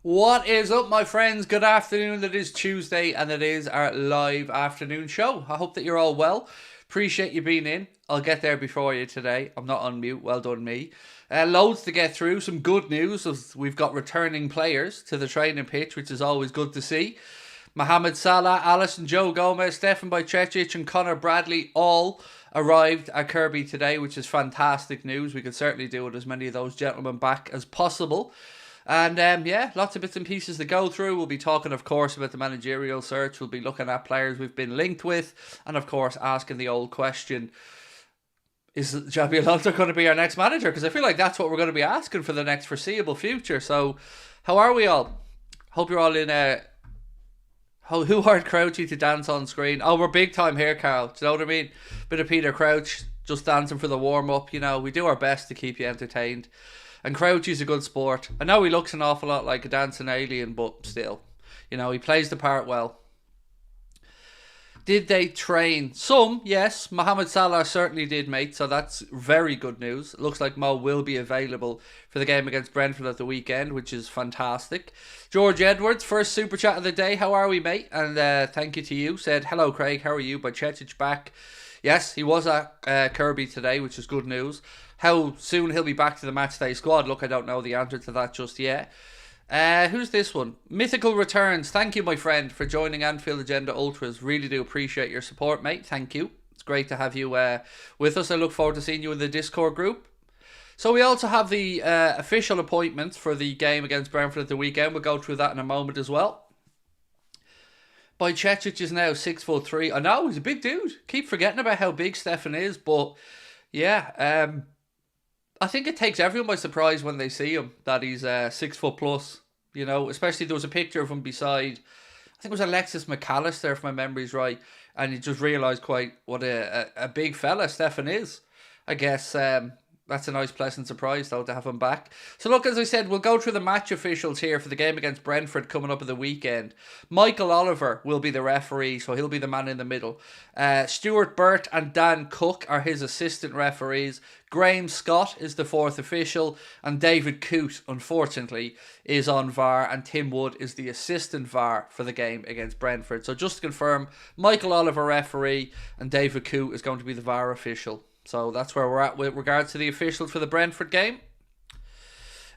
What is up, my friends? Good afternoon. It is Tuesday and it is our live afternoon show. I hope that you're all well. Appreciate you being in. I'll get there before you today. I'm not on mute. Well done, me. Loads to get through. Some good news as we've got returning players to the training pitch, which is always good to see. Mohamed Salah, Alisson, Joe Gomez, Stefan Bajcetic and Conor Bradley all arrived at Kirby today, which is fantastic news. We could certainly do with as many of those gentlemen back as possible. And yeah, lots of bits and pieces to go through. We'll be talking, of course, about the managerial search. We'll be looking at players we've been linked with. And, of course, asking the old question, is Xabi Alonso going to be our next manager? Because I feel like that's what we're going to be asking for the next foreseeable future. So, how are we all? Hope you're all in who hired Crouchy to dance on screen? Oh, we're big time here, Carl. Do you know what I mean? Bit of Peter Crouch just dancing for the warm-up. You know, we do our best to keep you entertained. And Crouchy's a good sport. I know he looks an awful lot like a dancing alien, but still, you know, he plays the part well. Did they train? Some, yes. Mohamed Salah certainly did, mate, so that's very good news. It looks like Mo will be available for the game against Brentford at the weekend, which is fantastic. George Edwards, first super chat of the day. How are we, mate? And thank you to you. Said, hello, Craig. How are you? Bajcetic back. Yes, he was at Kirby today, which is good news. How soon he'll be back to the matchday squad? Look, I don't know the answer to that just yet. Who's this one? Mythical Returns. Thank you, my friend, for joining Anfield Agenda Ultras. Really do appreciate your support, mate. Thank you. It's great to have you with us. I look forward to seeing you in the Discord group. So we also have the official appointments for the game against Brentford at the weekend. We'll go through that in a moment as well. Bajcetic is now 6'3". I know, he's a big dude. Keep forgetting about how big Stefan is, but yeah, I think it takes everyone by surprise when they see him that he's 6 foot plus. You know, especially there was a picture of him beside, I think it was Alexis McAllister, if my memory's right, and you just realised quite what a big fella Stefan is. I guess that's a nice, pleasant surprise, though, to have him back. So, look, as I said, we'll go through the match officials here for the game against Brentford coming up at the weekend. Michael Oliver will be the referee, so he'll be the man in the middle. Stuart Burt and Dan Cook are his assistant referees. Graham Scott is the fourth official. And David Coote, unfortunately, is on VAR. And Tim Wood is the assistant VAR for the game against Brentford. So, just to confirm, Michael Oliver referee and David Coote is going to be the VAR official. So that's where we're at with regards to the officials for the Brentford game.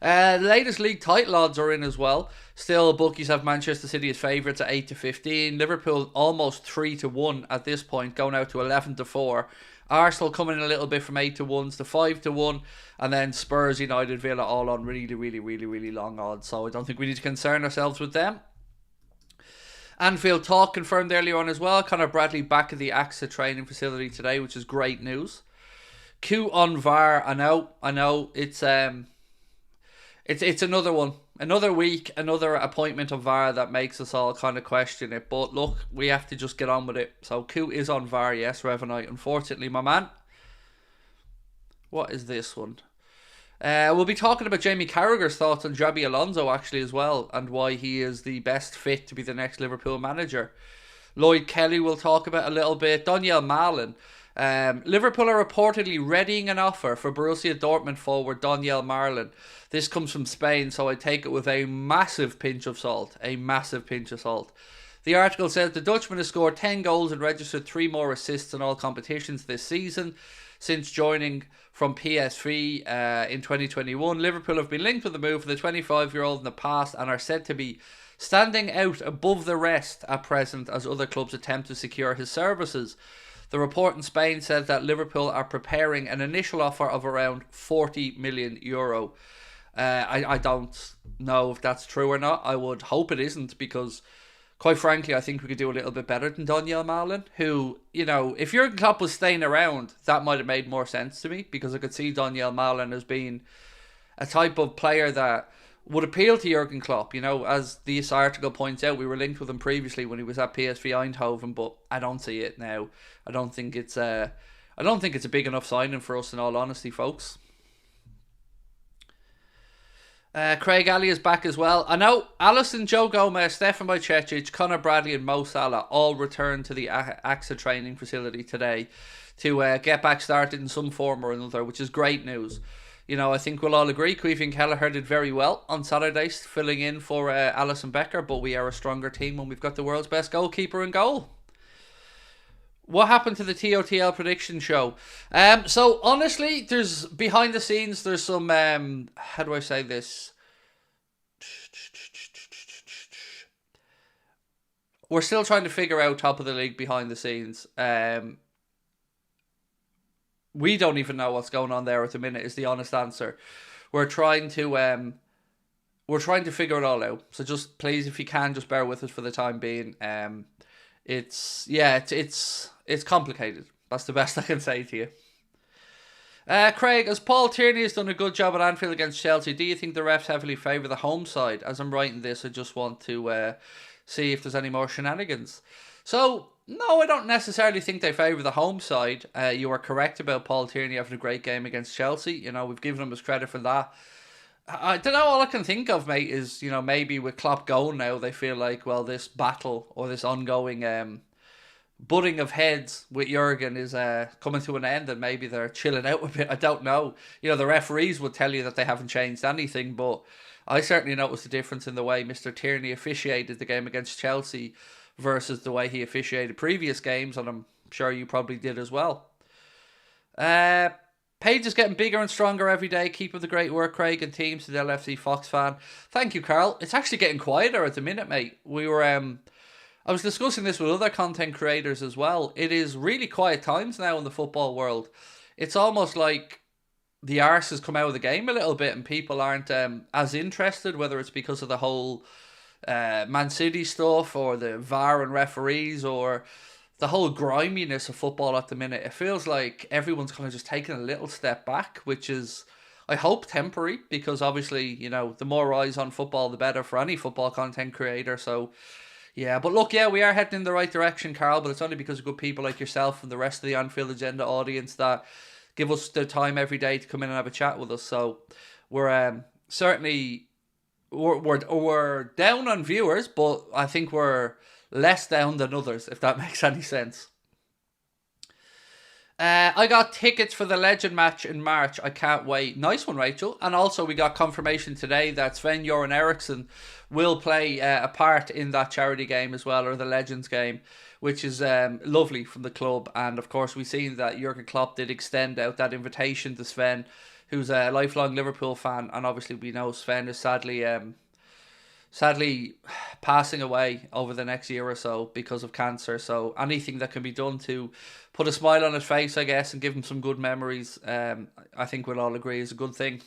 The latest league title odds are in as well. Still, bookies have Manchester City as favourites at 8-15. Liverpool almost 3-1 at this point, going out to 11-4. Arsenal coming in a little bit from 8-1s to 5-1. And then Spurs, United, Villa all on really long odds. So I don't think we need to concern ourselves with them. Anfield Talk confirmed earlier on as well. Conor Bradley back at the AXA training facility today, which is great news. Q on VAR. I know. It's another one. Another week, another appointment of VAR that makes us all kind of question it. But look, we have to just get on with it. So Q is on VAR, yes, Revenite. Unfortunately, my man. What is this one? We'll be talking about Jamie Carragher's thoughts on Xabi Alonso actually as well, and why he is the best fit to be the next Liverpool manager. Lloyd Kelly will talk about a little bit. Daniel Malin. Liverpool are reportedly readying an offer for Borussia Dortmund forward Daniel Marlin. This comes from Spain, so I take it with a massive pinch of salt. A massive pinch of salt. The article says the Dutchman has scored 10 goals and registered 3 more assists in all competitions this season. Since joining from PSV in 2021, Liverpool have been linked with the move for the 25-year-old in the past and are said to be standing out above the rest at present as other clubs attempt to secure his services. The report in Spain says that Liverpool are preparing an initial offer of around €40 million. I don't know if that's true or not. I would hope it isn't, because quite frankly, I think we could do a little bit better than Daniel Malin, who, you know, if Jurgen Klopp was staying around, that might have made more sense to me, because I could see Daniel Malin as being a type of player that would appeal to Jurgen Klopp. You know, as this article points out, we were linked with him previously when he was at PSV Eindhoven, but I don't see it now. I don't think it's a big enough signing for us, in all honesty, folks. Craig Ali is back as well. I know Alisson, Joe Gomez, Stefan Bajcetic, Conor Bradley and Mo Salah all returned to the AXA training facility today to get back started in some form or another, which is great news. I think we'll all agree Caoimhín Kelleher did very well on Saturday, filling in for Alisson Becker, but we are a stronger team when we've got the world's best goalkeeper in goal. What happened to the TOTL prediction show? So honestly, there's behind the scenes, there's some how do I say this? We're still trying to figure out top of the league behind the scenes. We don't even know what's going on there at the minute, is the honest answer. We're trying to figure it all out. So just please, if you can, just bear with us for the time being. It's complicated. That's the best I can say to you. Craig, as Paul Tierney has done a good job at Anfield against Chelsea, do you think the refs heavily favour the home side? As I'm writing this, I just want to see if there's any more shenanigans. So, no, I don't necessarily think they favour the home side. You are correct about Paul Tierney having a great game against Chelsea. We've given him his credit for that. I don't know, all I can think of, mate, is, maybe with Klopp going now, they feel like, well, this battle or this ongoing butting of heads with Jurgen is coming to an end, and maybe they're chilling out a bit. I don't know. The referees would tell you that they haven't changed anything, but I certainly noticed a difference in the way Mr. Tierney officiated the game against Chelsea versus the way he officiated previous games, and I'm sure you probably did as well. Page is getting bigger and stronger every day. Keep up the great work, Craig and team. To the LFC Fox fan. Thank you, Carl. It's actually getting quieter at the minute, mate. We were I was discussing this with other content creators as well. It is really quiet times now in the football world. It's almost like the arse has come out of the game a little bit, and people aren't as interested, whether it's because of the whole Man City stuff or the VAR and referees or the whole griminess of football at the minute. It feels like everyone's kind of just taking a little step back, which is, I hope, temporary, because obviously, the more eyes on football, the better for any football content creator. So, yeah, but look, we are heading in the right direction, Carl, but it's only because of good people like yourself and the rest of the Anfield Agenda audience that give us the time every day to come in and have a chat with us. So we're certainly we're down on viewers, but I think we're less down than others, if that makes any sense. I got tickets for the Legend match in March. I can't wait. Nice one, Rachel. And also we got confirmation today that Sven-Göran Eriksson will play a part in that charity game as well, or the Legends game, which is lovely from the club. And of course we've seen that Jurgen Klopp did extend out that invitation to Sven, who's a lifelong Liverpool fan, and obviously we know Sven is sadly passing away over the next year or so because of cancer. So anything that can be done to put a smile on his face, I guess, and give him some good memories, I think we'll all agree is a good thing.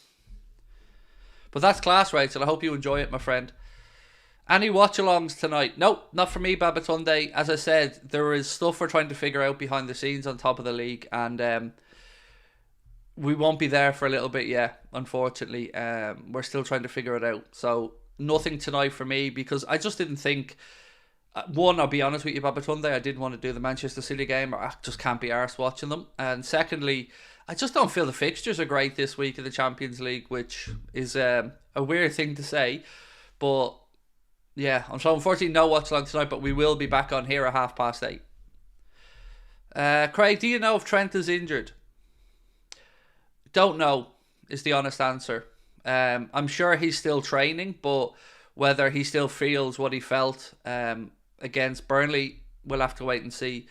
But that's class, Rachel. I hope you enjoy it, my friend. Any watch-alongs tonight? Nope, not for me, Babatunde. As I said, there is stuff we're trying to figure out behind the scenes on top of the league, and we won't be there for a little bit yet, unfortunately. We're still trying to figure it out. So nothing tonight for me, because I just didn't think... One, I'll be honest with you, Babatunde, I didn't want to do the Manchester City game. I just can't be arsed watching them. And secondly, I just don't feel the fixtures are great this week in the Champions League, which is a weird thing to say. But yeah, so unfortunately no watch along tonight, but we will be back on here at 8:30. Craig, do you know if Trent is injured? Don't know, is the honest answer. I'm sure he's still training, but whether he still feels what he felt against Burnley, we'll have to wait and see.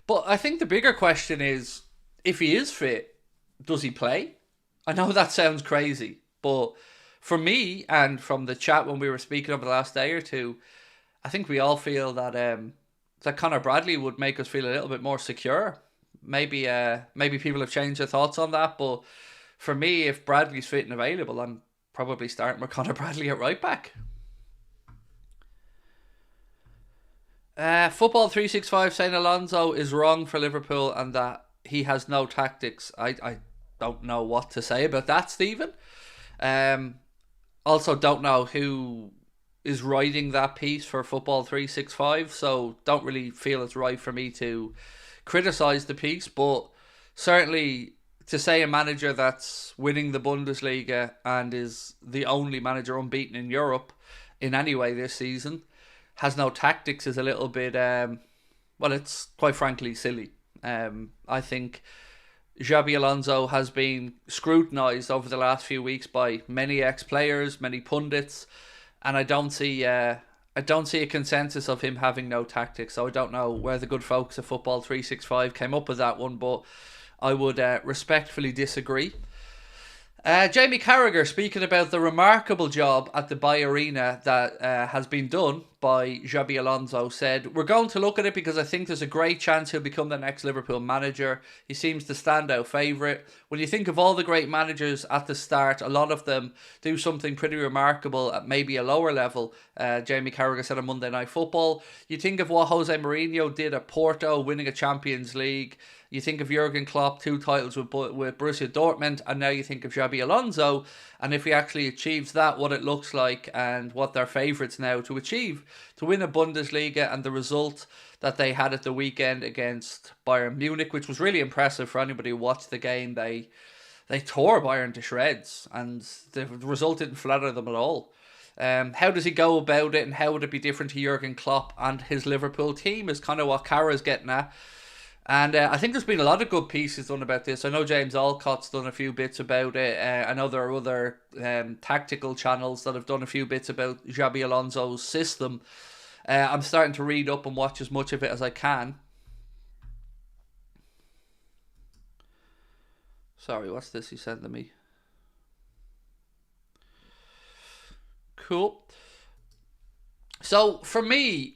But I think the bigger question is, if he is fit, does he play? I know that sounds crazy, but for me, and from the chat when we were speaking over the last day or two, I think we all feel that that Conor Bradley would make us feel a little bit more secure. Maybe people have changed their thoughts on that, but for me, if Bradley's fit and available, I'm probably starting with Conor Bradley at right back. Football 365 saying Alonso is wrong for Liverpool and that he has no tactics. I don't know what to say about that, Stephen. Also don't know who is writing that piece for Football 365, so don't really feel it's right for me to criticise the piece, but certainly to say a manager that's winning the Bundesliga and is the only manager unbeaten in Europe in any way this season has no tactics is a little bit, well, it's quite frankly silly. I think Xabi Alonso has been scrutinised over the last few weeks by many ex-players, many pundits, and I don't see a consensus of him having no tactics. So I don't know where the good folks at Football 365 came up with that one, but I would respectfully disagree. Jamie Carragher, speaking about the remarkable job at the Bay Arena that has been done by Xabi Alonso, said, "We're going to look at it because I think there's a great chance he'll become the next Liverpool manager. He seems the standout favourite. When you think of all the great managers at the start, a lot of them do something pretty remarkable at maybe a lower level." Jamie Carragher said on Monday Night Football. You think of what Jose Mourinho did at Porto, winning a Champions League. You think of Jurgen Klopp, 2 titles with Borussia Dortmund, and now you think of Xabi Alonso. And if he actually achieves that, what it looks like and what they're favourites now to achieve, to win a Bundesliga, and the result that they had at the weekend against Bayern Munich, which was really impressive for anybody who watched the game. They tore Bayern to shreds, and the result didn't flatter them at all. How does he go about it, and how would it be different to Jurgen Klopp and his Liverpool team is kind of what Kara's getting at. And I think there's been a lot of good pieces done about this. I know James Alcott's done a few bits about it. I know there are other tactical channels that have done a few bits about Xabi Alonso's system. I'm starting to read up and watch as much of it as I can. Sorry, what's this he sent to me? Cool. So, for me,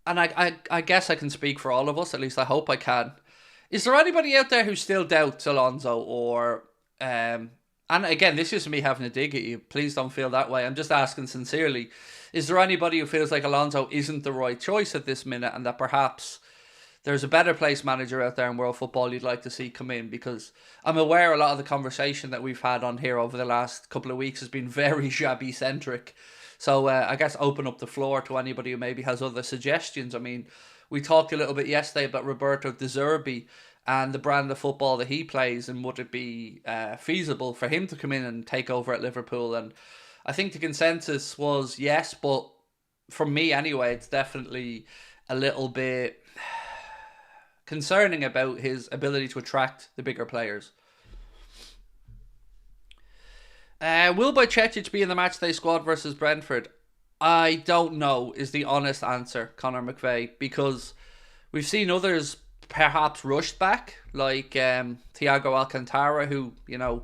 and I guess I can speak for all of us, at least I hope I can. Is there anybody out there who still doubts Alonso, or and again, this is me having a dig at you, please don't feel that way, I'm just asking sincerely, is there anybody who feels like Alonso isn't the right choice at this minute, and that perhaps there's a better place manager out there in world football you'd like to see come in? Because I'm aware a lot of the conversation that we've had on here over the last couple of weeks has been very Xabi centric. So I guess open up the floor to anybody who maybe has other suggestions. I mean, we talked a little bit yesterday about Roberto De Zerbi and the brand of football that he plays, and would it be feasible for him to come in and take over at Liverpool? And I think the consensus was yes, but for me anyway, it's definitely a little bit concerning about his ability to attract the bigger players. Will Bajcetic be in the matchday squad versus Brentford? I don't know is the honest answer, Conor McVeigh, because we've seen others perhaps rushed back, like Thiago Alcantara, who, you know,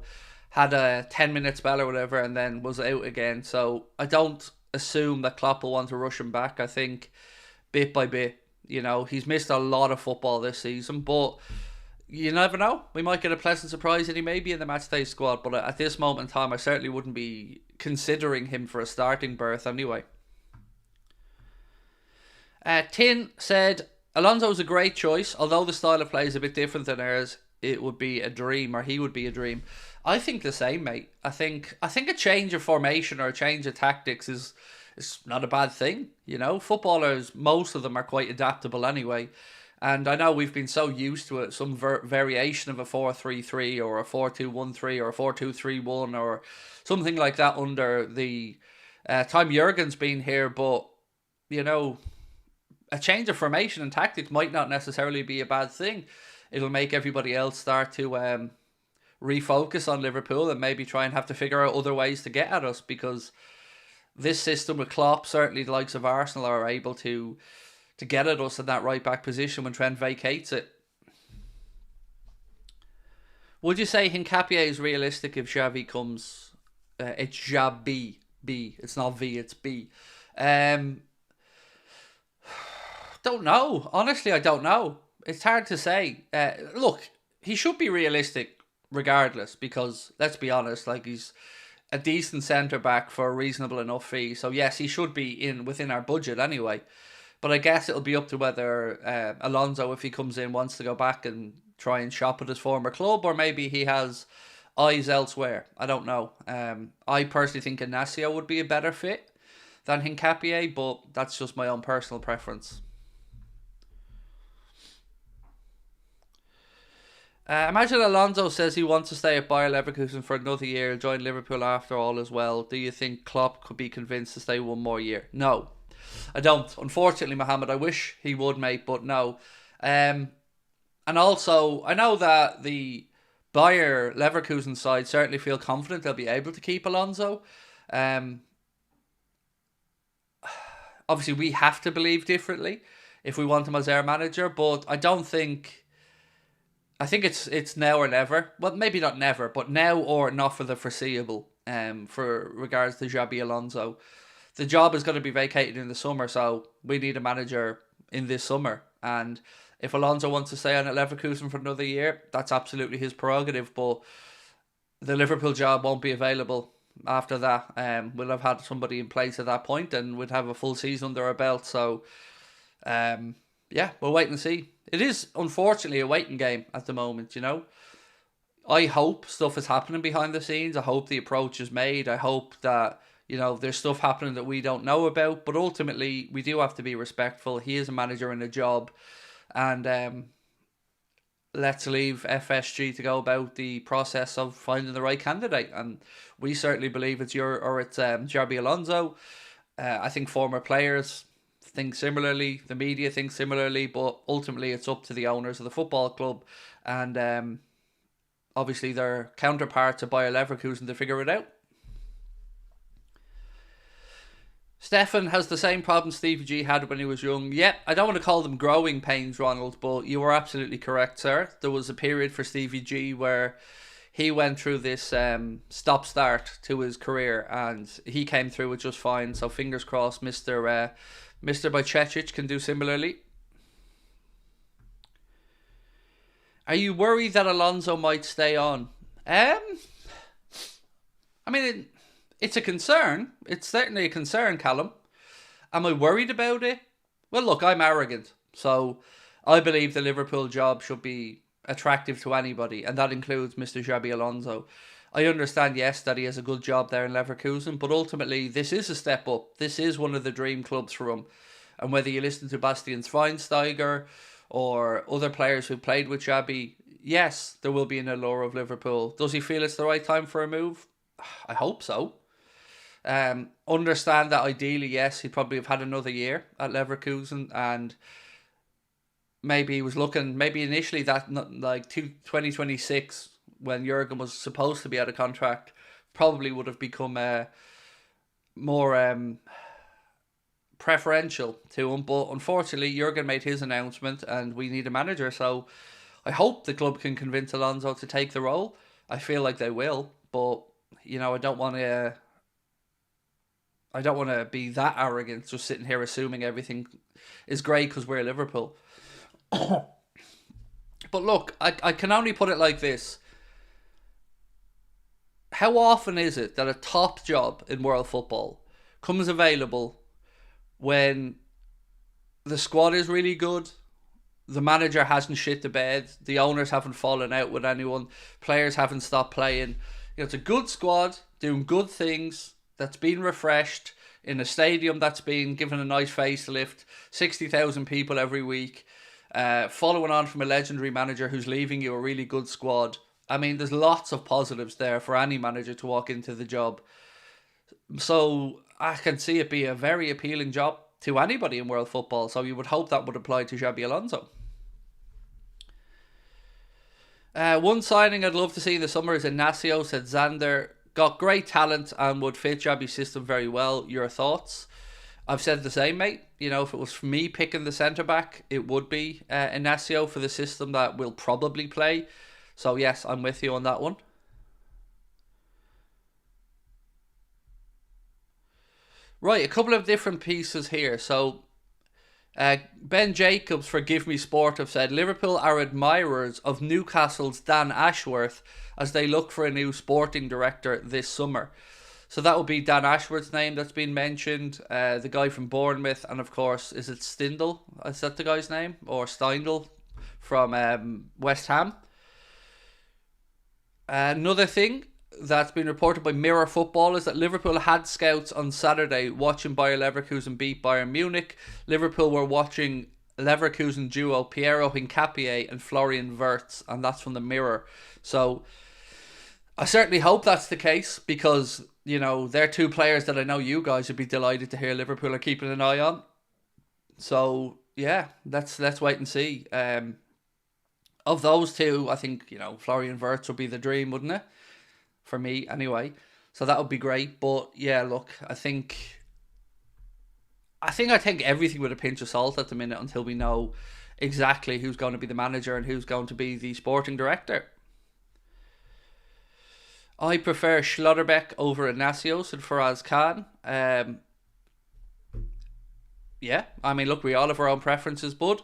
had a 10-minute spell or whatever and then was out again. So I don't assume that Klopp will want to rush him back. I think bit by bit, you know, he's missed a lot of football this season, but you never know. We might get a pleasant surprise and he may be in the matchday squad, but at this moment in time, I certainly wouldn't be considering him for a starting berth anyway. Tin said, Alonso's a great choice, although the style of play is a bit different than ours. It would be a dream, or he would be a dream. I think the same, mate. I think a change of formation or a change of tactics is not a bad thing. You know, footballers, most of them are quite adaptable anyway. And I know we've been so used to it, some variation of a 4-3-3 or a 4-2-1-3 or a 4-2-3-1 or something like that under the time Jurgen's been here. But, you know, a change of formation and tactics might not necessarily be a bad thing. It'll make everybody else start to refocus on Liverpool and maybe try and have to figure out other ways to get at us, because this system with Klopp, certainly the likes of Arsenal, are able to get at us in that right back position when Trent vacates it. Would you say Hincapié is realistic if Xavi comes? It's Xabi, B. It's not V, it's B. Don't know. Honestly, I don't know. It's hard to say. Look, he should be realistic regardless, because let's be honest, like, he's a decent centre back for a reasonable enough fee. So yes, he should be within our budget anyway. But I guess it'll be up to whether Alonso, if he comes in, wants to go back and try and shop at his former club, or maybe he has eyes elsewhere. I don't know. I personally think Inacio would be a better fit than Hincapié, but that's just my own personal preference. Imagine Alonso says he wants to stay at Bayer Leverkusen for another year, join Liverpool after all as well. Do you think Klopp could be convinced to stay one more year? No, I don't. Unfortunately, Mohamed, I wish he would, mate, but no. And also, I know that the Bayer Leverkusen side certainly feel confident they'll be able to keep Alonso. Um, Obviously, we have to believe differently if we want him as our manager, but I don't think. I think it's now or never. Well, maybe not never, but now or not for the foreseeable. For regards to Xabi Alonso, the job is going to be vacated in the summer, so we need a manager in this summer. And if Alonso wants to stay on at Leverkusen for another year, that's absolutely his prerogative. But the Liverpool job won't be available after that. We'll have had somebody in place at that point, and we'd have a full season under our belt. So, yeah, we'll wait and see. It is unfortunately a waiting game at the moment. I hope stuff is happening behind the scenes. I hope the approach is made. I hope that there's stuff happening that we don't know about. But ultimately, we do have to be respectful. He is a manager in a job, and let's leave FSG to go about the process of finding the right candidate. And we certainly believe it's Xabi Alonso. I think former players think similarly, the media think similarly, but ultimately it's up to the owners of the football club and obviously their counterparts at Bayer Leverkusen to figure it out. Stefan has the same problem Stevie G had when he was young. Yep, I don't want to call them growing pains, Ronald, but you were absolutely correct, sir. There was a period for Stevie G where he went through this stop-start to his career and he came through it just fine. So fingers crossed Mr. Bajcetic can do similarly. Are you worried that Alonso might stay on? I mean, it's a concern. It's certainly a concern, Callum. Am I worried about it? Well, look, I'm arrogant. So I believe the Liverpool job should be attractive to anybody, and that includes Mr. Xabi Alonso. I understand, yes, that he has a good job there in Leverkusen, but ultimately this is a step up. This is one of the dream clubs for him. And whether you listen to Bastian Schweinsteiger or other players who played with Xabi, yes, there will be an allure of Liverpool. Does he feel it's the right time for a move? I hope so. Understand that ideally, yes, he'd probably have had another year at Leverkusen, and maybe he was looking, maybe initially that like 2026 when Jurgen was supposed to be out of contract, probably would have become more preferential to him. But unfortunately, Jurgen made his announcement and we need a manager. So I hope the club can convince Alonso to take the role. I feel like they will, but I don't want to be that arrogant, just sitting here assuming everything is great because we're Liverpool. But look, I can only put it like this. How often is it that a top job in world football comes available when the squad is really good, the manager hasn't shit the bed, the owners haven't fallen out with anyone, players haven't stopped playing? It's a good squad doing good things that's been refreshed in a stadium that's been given a nice facelift, 60,000 people every week, following on from a legendary manager who's leaving you a really good squad. I mean, there's lots of positives there for any manager to walk into the job. So I can see it be a very appealing job to anybody in world football. So you would hope that would apply to Xabi Alonso. One signing I'd love to see in the summer is Inacio, said Xander. Got great talent and would fit Xabi's system very well. Your thoughts? I've said the same, mate. If it was for me picking the centre-back, it would be Inacio for the system that we'll probably play. So yes, I'm with you on that one. Right, a couple of different pieces here. So Ben Jacobs, Forgive Me Sport, have said Liverpool are admirers of Newcastle's Dan Ashworth as they look for a new sporting director this summer. So that would be Dan Ashworth's name that's been mentioned, the guy from Bournemouth, and of course, is it Stindl? Is that the guy's name? Or Steindl from West Ham? Another thing that's been reported by Mirror Football is that Liverpool had scouts on Saturday watching Bayer Leverkusen beat Bayern Munich. Liverpool were watching Leverkusen duo Piero Hincapié and Florian Wirtz, and that's from the Mirror. So I certainly hope that's the case, because they're two players that I know you guys would be delighted to hear Liverpool are keeping an eye on. So yeah, let's wait and see. Of those two, I think, Florian Wirtz would be the dream, wouldn't it? For me, anyway. So that would be great. But yeah, look, I take everything with a pinch of salt at the minute until we know exactly who's going to be the manager and who's going to be the sporting director. I prefer Schlotterbeck over Inacio and Faraz Khan. Yeah, I mean, look, we all have our own preferences, bud.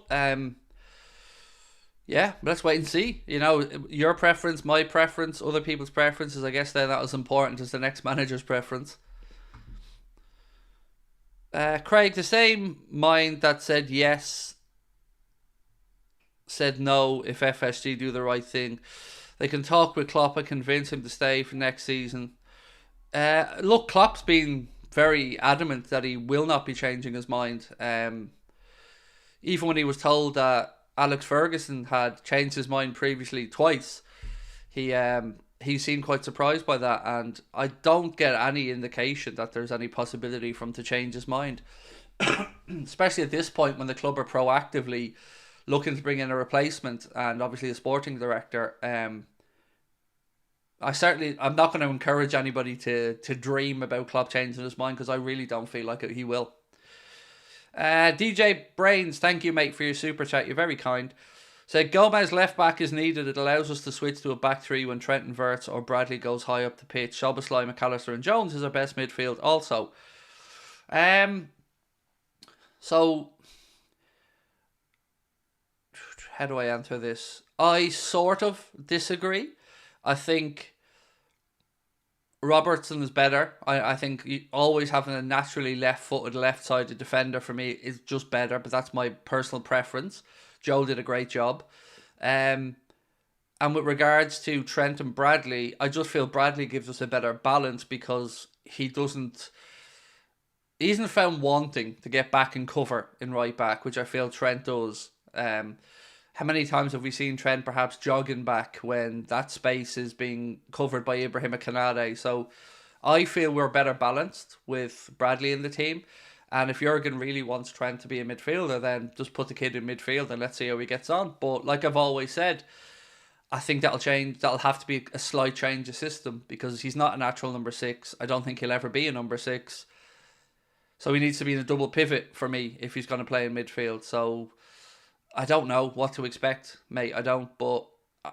Yeah, let's wait and see. Your preference, my preference, other people's preferences. I guess they're not as important as the next manager's preference. Craig, the same mind that said yes, said no if FSG do the right thing. They can talk with Klopp and convince him to stay for next season. Look, Klopp's been very adamant that he will not be changing his mind. Even when he was told that Alex Ferguson had changed his mind previously twice, he seemed quite surprised by that, and I don't get any indication that there's any possibility for him to change his mind. Especially at this point when the club are proactively looking to bring in a replacement and obviously a sporting director. I'm not going to encourage anybody to dream about Klopp changing his mind, because I really don't feel like he will. DJ Brains, thank you, mate, for your super chat. You're very kind. Said Gomez left back is needed. It allows us to switch to a back three when Trent inverts or Bradley goes high up the pitch. Szoboszlai, McAllister and Jones is our best midfield also. So how do I answer this? I sort of disagree. I think Robertson is better. I think always having a naturally left-footed, left-sided defender for me is just better, but that's my personal preference. Joe did a great job. And with regards to Trent and Bradley, I just feel Bradley gives us a better balance because he isn't found wanting to get back and cover in right back, which I feel Trent does. How many times have we seen Trent perhaps jogging back when that space is being covered by Ibrahima Konate? So I feel we're better balanced with Bradley in the team. And if Jurgen really wants Trent to be a midfielder, then just put the kid in midfield and let's see how he gets on. But like I've always said, I think that'll change. That'll have to be a slight change of system because he's not a natural number 6. I don't think he'll ever be a number 6. So he needs to be in a double pivot for me if he's going to play in midfield. So I don't know what to expect, mate. I don't, but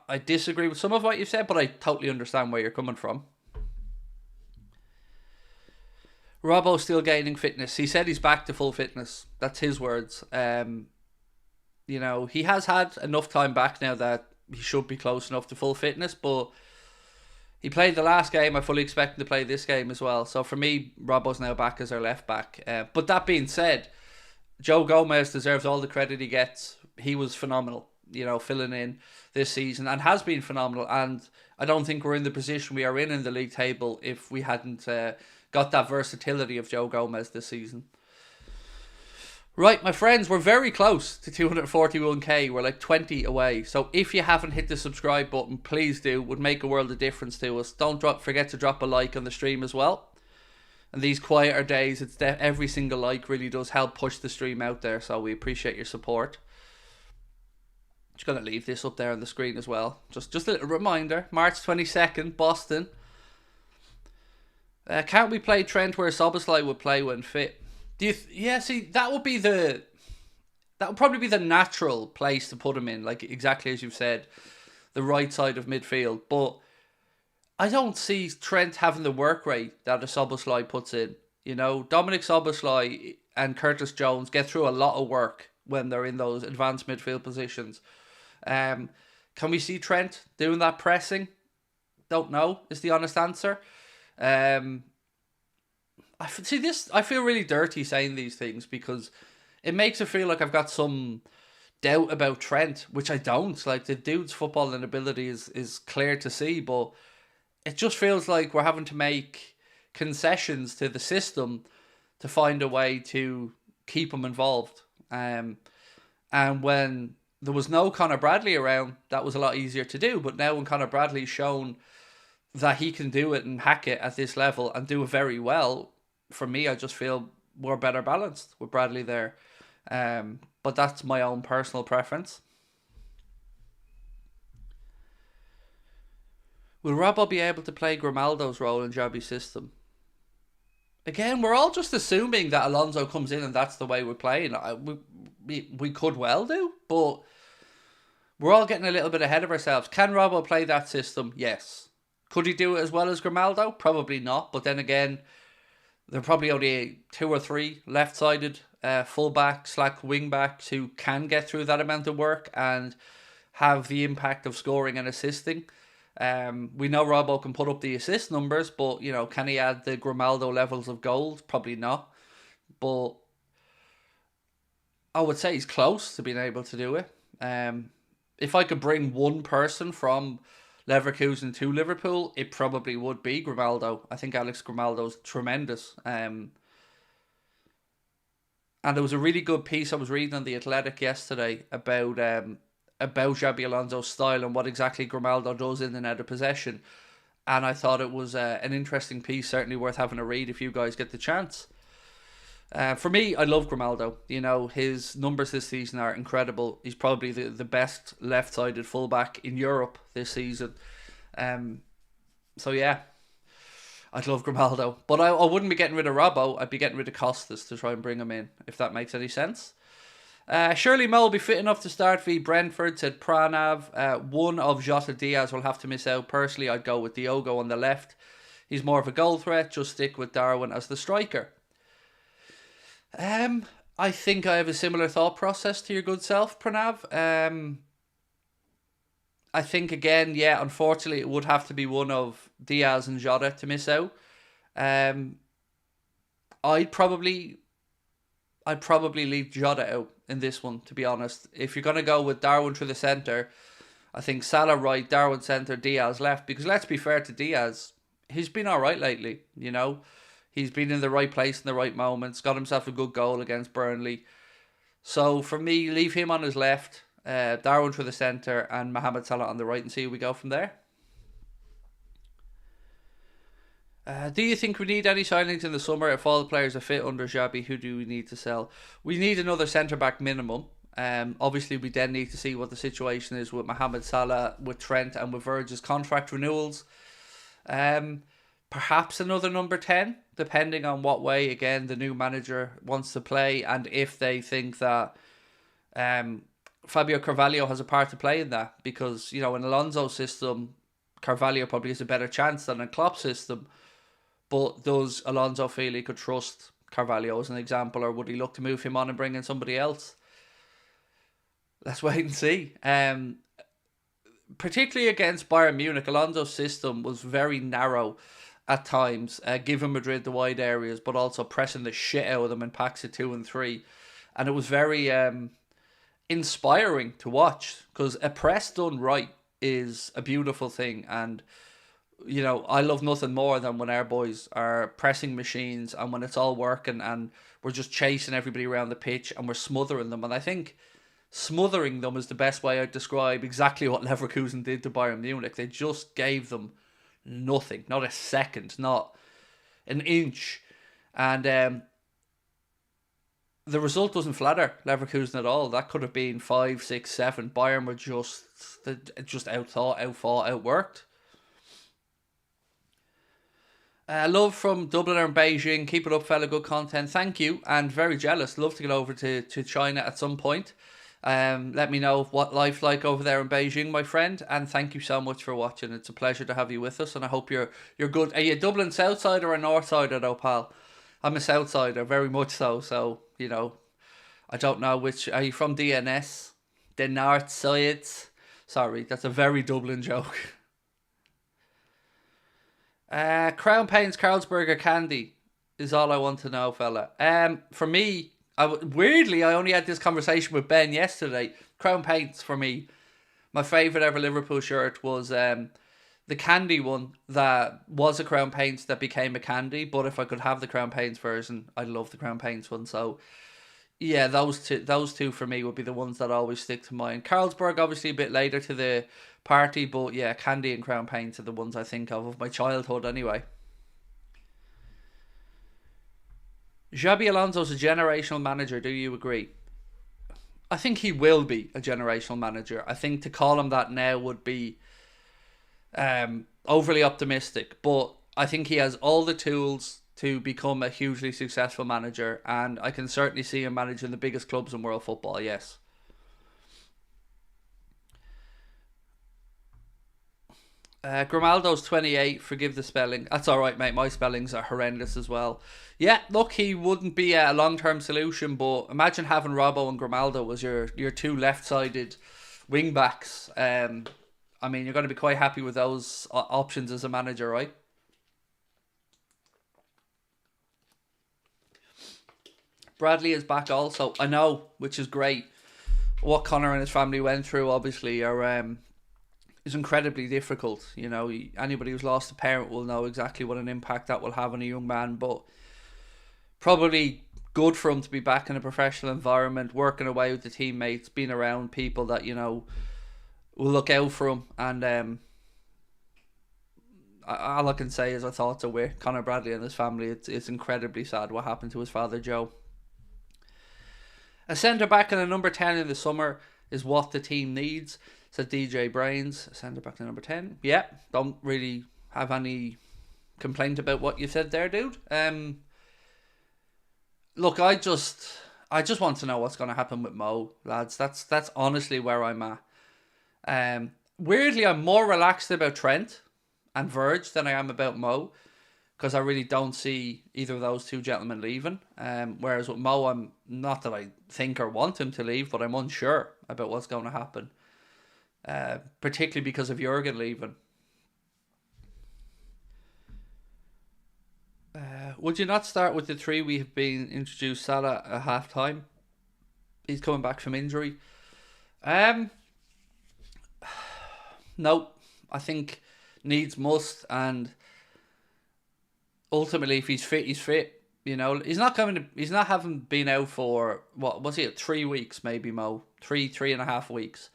I disagree with some of what you've said, but I totally understand where you're coming from. Robbo's still gaining fitness. He said he's back to full fitness. That's his words. He has had enough time back now that he should be close enough to full fitness, but he played the last game. I fully expect him to play this game as well. So for me, Robbo's now back as our left back. But that being said, Joe Gomez deserves all the credit he gets. He was phenomenal, filling in this season and has been phenomenal. And I don't think we're in the position we are in the league table if we hadn't got that versatility of Joe Gomez this season. Right, my friends, we're very close to 241k. We're like 20 away. So if you haven't hit the subscribe button, please do. It would make a world of difference to us. Don't forget to drop a like on the stream as well. And these quieter days, every single like really does help push the stream out there. So we appreciate your support. Just going to leave this up there on the screen as well. Just a little reminder. March 22nd, Boston. Can't we play Trent where Szoboszlai would play when fit? That would probably be the natural place to put him in, like exactly as you've said, the right side of midfield. But I don't see Trent having the work rate that a Szoboszlai puts in. Dominic Szoboszlai and Curtis Jones get through a lot of work when they're in those advanced midfield positions. Can we see Trent doing that pressing? Don't know, is the honest answer. I feel really dirty saying these things because it makes it feel like I've got some doubt about Trent, which I don't. Like, the dude's footballing ability is clear to see, but it just feels like we're having to make concessions to the system to find a way to keep him involved. And when there was no Conor Bradley around, that was a lot easier to do. But now when Conor Bradley's shown that he can do it and hack it at this level and do it very well, for me, I just feel we're better balanced with Bradley there. But that's my own personal preference. Will Robbo be able to play Grimaldo's role in Xabi's system? Again, we're all just assuming that Alonso comes in and that's the way we're playing. We could well do, but we're all getting a little bit ahead of ourselves. Can Robbo play that system? Yes. Could he do it as well as Grimaldo? Probably not. But then again, there are probably only 2 or 3 left-sided full-backs, wing-backs who can get through that amount of work and have the impact of scoring and assisting. We know Robbo can put up the assist numbers, but, you know, can he add the Grimaldo levels of goals? Probably not. But I would say he's close to being able to do it. If I could bring one person from Leverkusen to Liverpool, it probably would be Grimaldo. I think Alex Grimaldo's tremendous. And there was a really good piece I was reading on The Athletic yesterday about Xabi Alonso's style and what exactly Grimaldo does in and out of possession. And I thought it was an interesting piece, certainly worth having a read if you guys get the chance. For me, I love Grimaldo. You know, his numbers this season are incredible. He's probably the best left-sided fullback in Europe this season. So yeah, I'd love Grimaldo. But I wouldn't be getting rid of Robbo. I'd be getting rid of Costas to try and bring him in, if that makes any sense. Surely Mo will be fit enough to start v Brentford, said Pranav. One of Jota Diaz will have to miss out. Personally, I'd go with Diogo on the left. He's more of a goal threat. Just stick with Darwin as the striker. I think I have a similar thought process to your good self, Pranav. I think, again, yeah, unfortunately, it would have to be one of Diaz and Jota to miss out. I'd probably leave Jota out in this one, to be honest. If you're going to go with Darwin through the centre, I think Salah right, Darwin centre, Diaz left. Because let's be fair to Diaz, he's been alright lately, you know. He's been in the right place in the right moments, got himself a good goal against Burnley. So for me, leave him on his left, Darwin through the centre, and Mohamed Salah on the right, and see where we go from there. Do you think we need any signings in the summer? If all the players are fit under Xabi, who do we need to sell? We need another centre-back minimum. Obviously, we then need to see what the situation is with Mohamed Salah, with Trent, and with Virgil's contract renewals. Perhaps another number 10, depending on what way, again, the new manager wants to play, and if they think that Fabio Carvalho has a part to play in that. Because, you know, in Alonso's system, Carvalho probably has a better chance than in Klopp's system. But does Alonso feel he could trust Carvalho as an example, or would he look to move him on and bring in somebody else? Let's wait and see. Particularly against Bayern Munich, Alonso's system was very narrow at times, giving Madrid the wide areas, but also pressing the shit out of them in packs of 2 and 3. And it was very inspiring to watch, because a press done right is a beautiful thing. And, you know, I love nothing more than when our boys are pressing machines and when it's all working and we're just chasing everybody around the pitch and we're smothering them. And I think smothering them is the best way I'd describe exactly what Leverkusen did to Bayern Munich. They just gave them nothing, not a second, not an inch. And the result doesn't flatter Leverkusen at all. That could have been 5, 6, 7. Bayern were just outthought, outfought, outworked. Love from Dublin and Beijing. Keep it up, fella. Good content. Thank you. And very jealous. Love to get over to China at some point. Let me know what life's like over there in Beijing, my friend. And thank you so much for watching. It's a pleasure to have you with us. And I hope you're good. Are you a Dublin South Sider or a North Sider though, pal? I'm a South Sider, very much so. So, you know, I don't know which. Are you from DNS? The North Sides? Sorry, that's a very Dublin joke. Crown Paints Carlsberger candy is all I want to know, fella. For me, weirdly, I only had this conversation with Ben yesterday. Crown Paints, for me, my favourite ever Liverpool shirt was the candy one that was a Crown Paints that became a candy. But if I could have the Crown Paints version, I'd love the Crown Paints one. So yeah, those two for me would be the ones that always stick to mind. Carlsberg, obviously a bit later to the party, but yeah, candy and Crown Paints are the ones I think of my childhood anyway. Xabi Alonso's a generational manager, do you agree? I think he will be a generational manager. I think to call him that now would be overly optimistic, but I think he has all the tools to become a hugely successful manager, and I can certainly see him managing the biggest clubs in world football. Yes. Grimaldo's 28. Forgive the spelling. That's all right, mate. My spellings are horrendous as well. Yeah, look, he wouldn't be a long-term solution, but imagine having Robbo and Grimaldo as your two left-sided wing backs. I mean, you're going to be quite happy with those options as a manager, right? Bradley is back also. I know, which is great. What Conor and his family went through, obviously, is incredibly difficult. You know, anybody who's lost a parent will know exactly what an impact that will have on a young man. But probably good for him to be back in a professional environment, working away with the teammates, being around people that will look out for him. And all I can say is our thoughts are with Conor Bradley and his family. It's incredibly sad what happened to his father, Joe. A centre back and a number 10 in the summer is what the team needs, said DJ Brains. Centre back to number 10. Yeah, don't really have any complaint about what you said there, dude. Look, I just want to know what's going to happen with Mo, lads. That's honestly where I'm at. Weirdly, I'm more relaxed about Trent and Verge than I am about Mo, because I really don't see either of those two gentlemen leaving. Whereas with Mo, I'm not that I think or want him to leave, but I'm unsure about what's going to happen. Particularly because of Jurgen leaving. Would you not start with the three we have been introduced? Salah at half time. He's coming back from injury. No, I think needs must, and ultimately, if he's fit, he's fit. You know, he's not coming. He's not having been out for what was it? 3 weeks, maybe Mo. 3.5 weeks.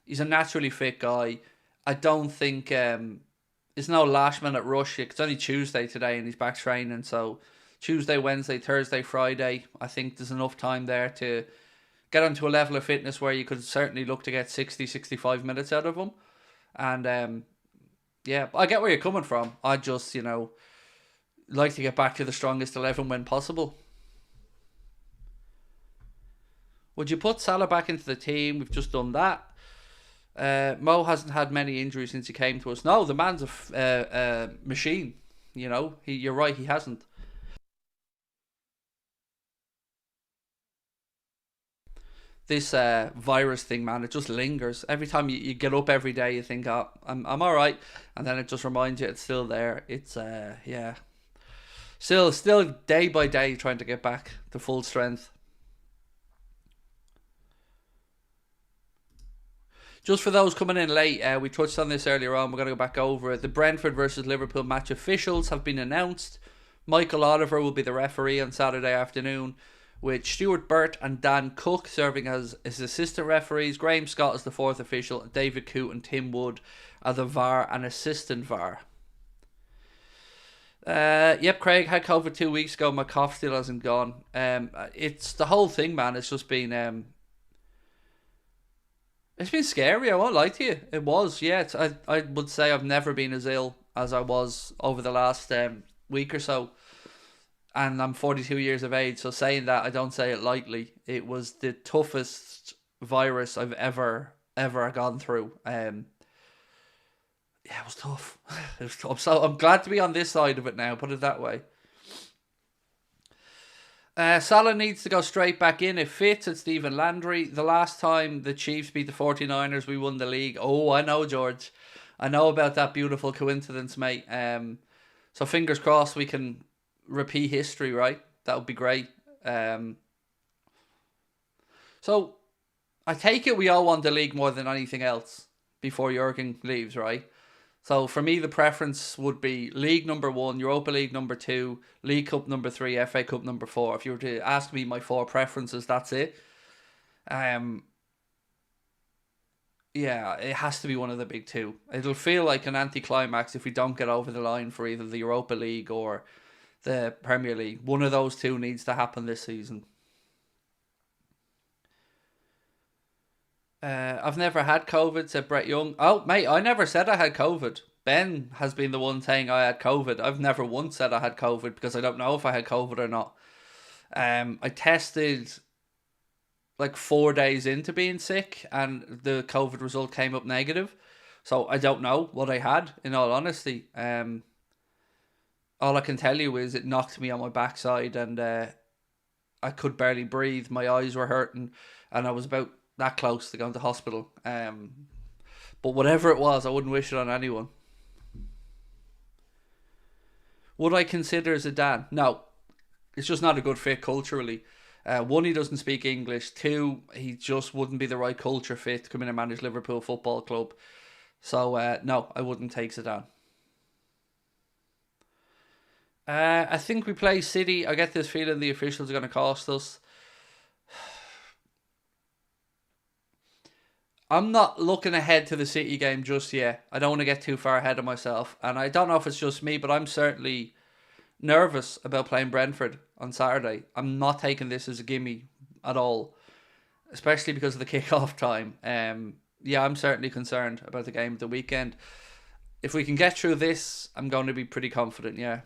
He's a naturally fit guy. I don't think it's no last minute rush. It's only Tuesday today, and he's back training. So Tuesday, Wednesday, Thursday, Friday. I think there's enough time there to get onto a level of fitness where you could certainly look to get 60, 65 minutes out of him. And yeah, I get where you're coming from. I just like to get back to the strongest 11 when possible. Would you put Salah back into the team? We've just done that. Mo hasn't had many injuries since he came to us. No, the man's a machine. You're right, he hasn't. This virus thing, man, it just lingers. Every time you get up every day, you think, oh, I'm all right. And then it just reminds you it's still there. It's, yeah. Still day by day trying to get back to full strength. Just for those coming in late, we touched on this earlier on. We're going to go back over it. The Brentford versus Liverpool match officials have been announced. Michael Oliver will be the referee on Saturday afternoon, with Stuart Burt and Dan Cook serving as his assistant referees. Graham Scott is the fourth official. David Coote and Tim Wood are the VAR and assistant VAR. Yep, Craig had COVID 2 weeks ago. My cough still hasn't gone. It's the whole thing, man. It's just been it's been scary. I won't lie to you. It was, yeah. I would say I've never been as ill as I was over the last week or so. And I'm 42 years of age, so saying that, I don't say it lightly. It was the toughest virus I've ever gone through. Yeah, it was tough. It was tough. So I'm glad to be on this side of it now, put it that way. Salah needs to go straight back in if fit, said Stephen Landry. The last time the Chiefs beat the 49ers, we won the league. Oh, I know, George. I know about that beautiful coincidence, mate. So fingers crossed we can repeat history, right? That would be great. So I take it we all want the league more than anything else before Jurgen leaves, right? So for me, the preference would be League number 1, Europa League number 2, League Cup number 3, FA Cup number 4. If you were to ask me my 4 preferences, that's it. Yeah, it has to be one of the big 2. It'll feel like an anticlimax if we don't get over the line for either the Europa League or the Premier League. One of those 2 needs to happen this season. I've never had COVID, said Brett Young. Oh, mate, I never said I had COVID. Ben has been the one saying I had COVID. I've never once said I had COVID because I don't know if I had COVID or not. I tested like 4 days into being sick, and the COVID result came up negative. So I don't know what I had, in all honesty. All I can tell you is it knocked me on my backside, and I could barely breathe. My eyes were hurting, and I was about that close to going to hospital. But whatever it was, I wouldn't wish it on anyone. Would I consider Zidane? No, it's just not a good fit culturally. One, he doesn't speak English. Two, he just wouldn't be the right culture fit to come in and manage Liverpool Football Club. So, no, I wouldn't take Zidane. I think we play City. I get this feeling the officials are going to cost us. I'm not looking ahead to the City game just yet. I don't want to get too far ahead of myself. And I don't know if it's just me, but I'm certainly nervous about playing Brentford on Saturday. I'm not taking this as a gimme at all, especially because of the kick-off time. Yeah, I'm certainly concerned about the game of the weekend. If we can get through this, I'm going to be pretty confident, yeah,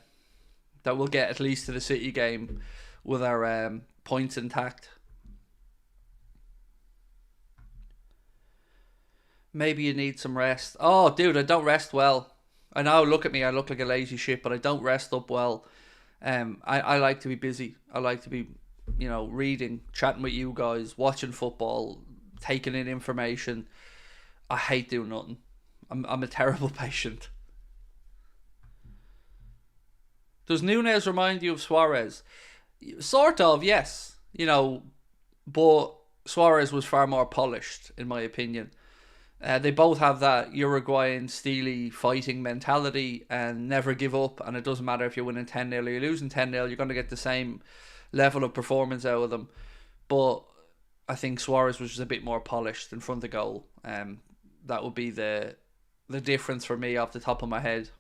that we'll get at least to the City game with our points intact. Maybe you need some rest. Oh, dude, I don't rest well. I know, look at me, I look like a lazy shit, but I don't rest up well. I like to be busy. I like to be, reading, chatting with you guys, watching football, taking in information. I hate doing nothing. I'm a terrible patient. Does Nunes remind you of Suarez? Sort of, yes. But Suarez was far more polished, in my opinion. They both have that Uruguayan, steely, fighting mentality and never give up. And it doesn't matter if you're winning 10-0 or you're losing 10-0, you're going to get the same level of performance out of them. But I think Suarez was just a bit more polished in front of goal. That would be the difference for me off the top of my head.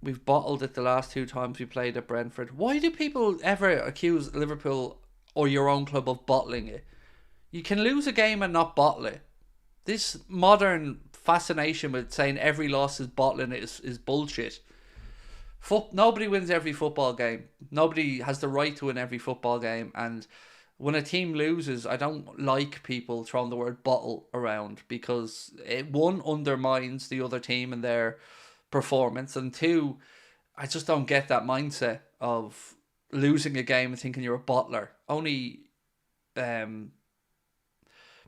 We've bottled it the last two times we played at Brentford. Why do people ever accuse Liverpool or your own club of bottling it? You can lose a game and not bottle it. This modern fascination with saying every loss is bottling it is bullshit. Nobody wins every football game. Nobody has the right to win every football game. And when a team loses, I don't like people throwing the word bottle around, because it, one, undermines the other team and their performance, and two, I just don't get that mindset of losing a game and thinking you're a bottler. Only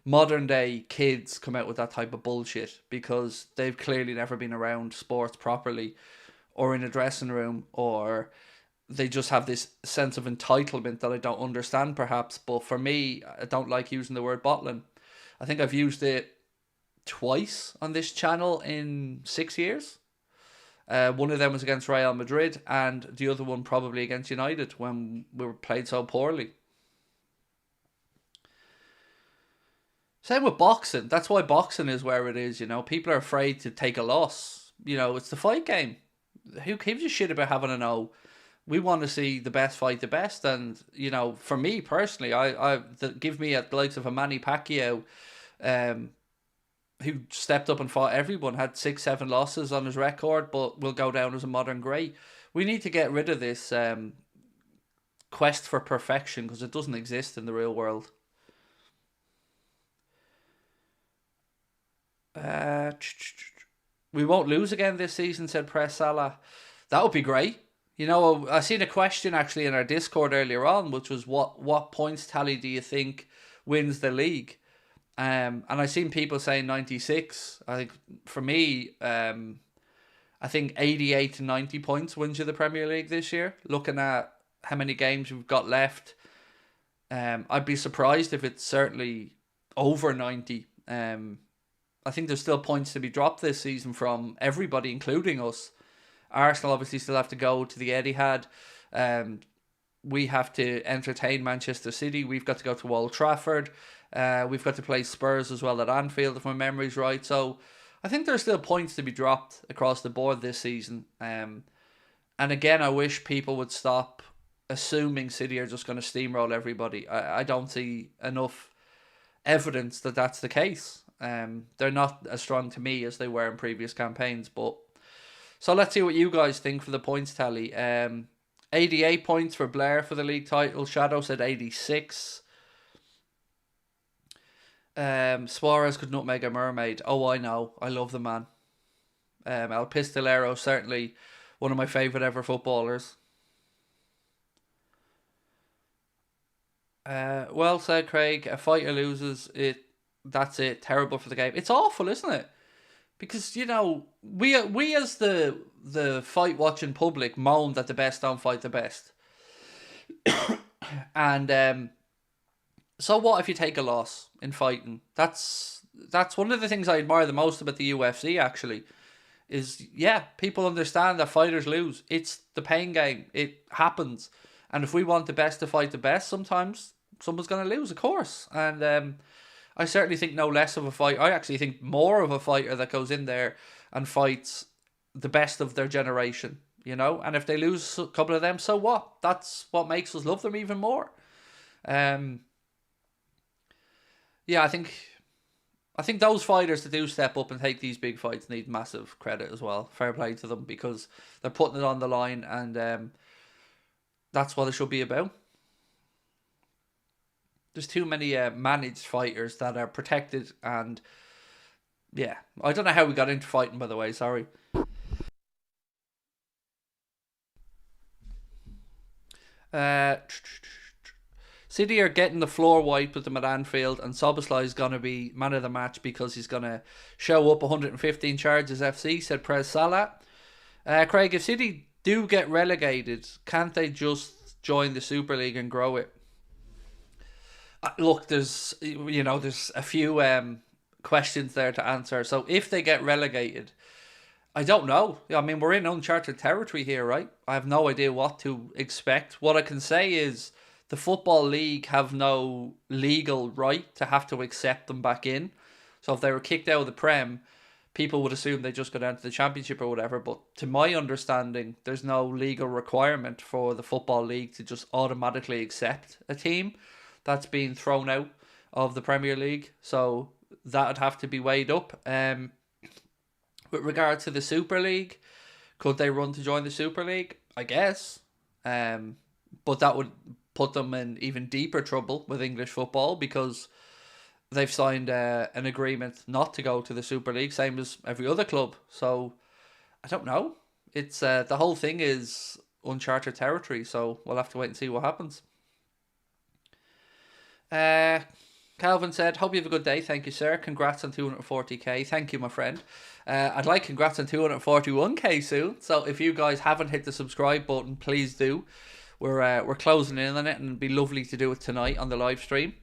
modern day kids come out with that type of bullshit because they've clearly never been around sports properly or in a dressing room, or they just have this sense of entitlement that I don't understand perhaps. But for me, I don't like using the word bottling. I think I've used it twice on this channel in 6 years. One of them was against Real Madrid, and the other one probably against United when we were played so poorly. Same with boxing. That's why boxing is where it is, People are afraid to take a loss. It's the fight game. Who gives a shit about having an O? We want to see the best fight the best. And, for me personally, give me the likes of a Manny Pacquiao, who stepped up and fought everyone, had 6-7 losses on his record, but will go down as a modern great. We need to get rid of this quest for perfection, because it doesn't exist in the real world. We won't lose again this season, said Press Salah. That would be great. I seen a question actually in our Discord earlier on, which was what points tally do you think wins the league? And I seen people saying 96. I think for me, I think 88 to 90 points wins you the Premier League this year. Looking at how many games we've got left, I'd be surprised if it's certainly over 90. I think there's still points to be dropped this season from everybody, including us. Arsenal obviously still have to go to the Etihad. We have to entertain Manchester City. We've got to go to Old Trafford. We've got to play Spurs as well at Anfield, if my memory's right. So I think there's still points to be dropped across the board this season. And again, I wish people would stop assuming City are just going to steamroll everybody. I don't see enough evidence that that's the case. They're not as strong to me as they were in previous campaigns. But so let's see what you guys think for the points tally. 88 points for Blair for the league title. Shadow said 86. Suarez could nutmeg a mermaid. Oh, I know. I love the man. El Pistolero, certainly one of my favourite ever footballers. Well said, Craig. A fighter loses, that's it. Terrible for the game. It's awful, isn't it? Because, you know, we as the fight watching public moan that the best don't fight the best. And so what if you take a loss in fighting? That's one of the things I admire the most about the UFC, actually. Is, yeah, people understand that fighters lose. It's the pain game. It happens. And if we want the best to fight the best, sometimes someone's going to lose, of course. And I certainly think no less of a fight. I actually think more of a fighter that goes in there and fights the best of their generation, you know? And if they lose a couple of them, so what? That's what makes us love them even more. Yeah, I think those fighters that do step up and take these big fights need massive credit as well. Fair play to them, because they're putting it on the line, and that's what it should be about. There's too many managed fighters that are protected, and yeah, I don't know how we got into fighting, by the way, sorry. City are getting the floor wiped with them at Anfield, and Szoboszlai is going to be man of the match because he's going to show up 115 charges FC, said Prez Salah. Craig, if City do get relegated, can't they just join the Super League and grow it? Look, there's a few questions there to answer. So if they get relegated, I don't know. I mean, we're in uncharted territory here, right? I have no idea what to expect. What I can say is the Football League have no legal right to have to accept them back in. So if they were kicked out of the Prem, people would assume they just go down to the Championship or whatever. But to my understanding, there's no legal requirement for the Football League to just automatically accept a team that's been thrown out of the Premier League. So that would have to be weighed up. With regard to the Super League, could they run to join the Super League? I guess. But that would put them in even deeper trouble with English football, because they've signed an agreement not to go to the Super League, same as every other club. So I don't know. It's the whole thing is uncharted territory, so we'll have to wait and see what happens. Calvin said, hope you have a good day. Thank you, sir. Congrats on 240k. Thank you, my friend. I'd like congrats on 241k soon. So if you guys haven't hit the subscribe button, please do. We're closing in on it, and it'd be lovely to do it tonight on the live stream.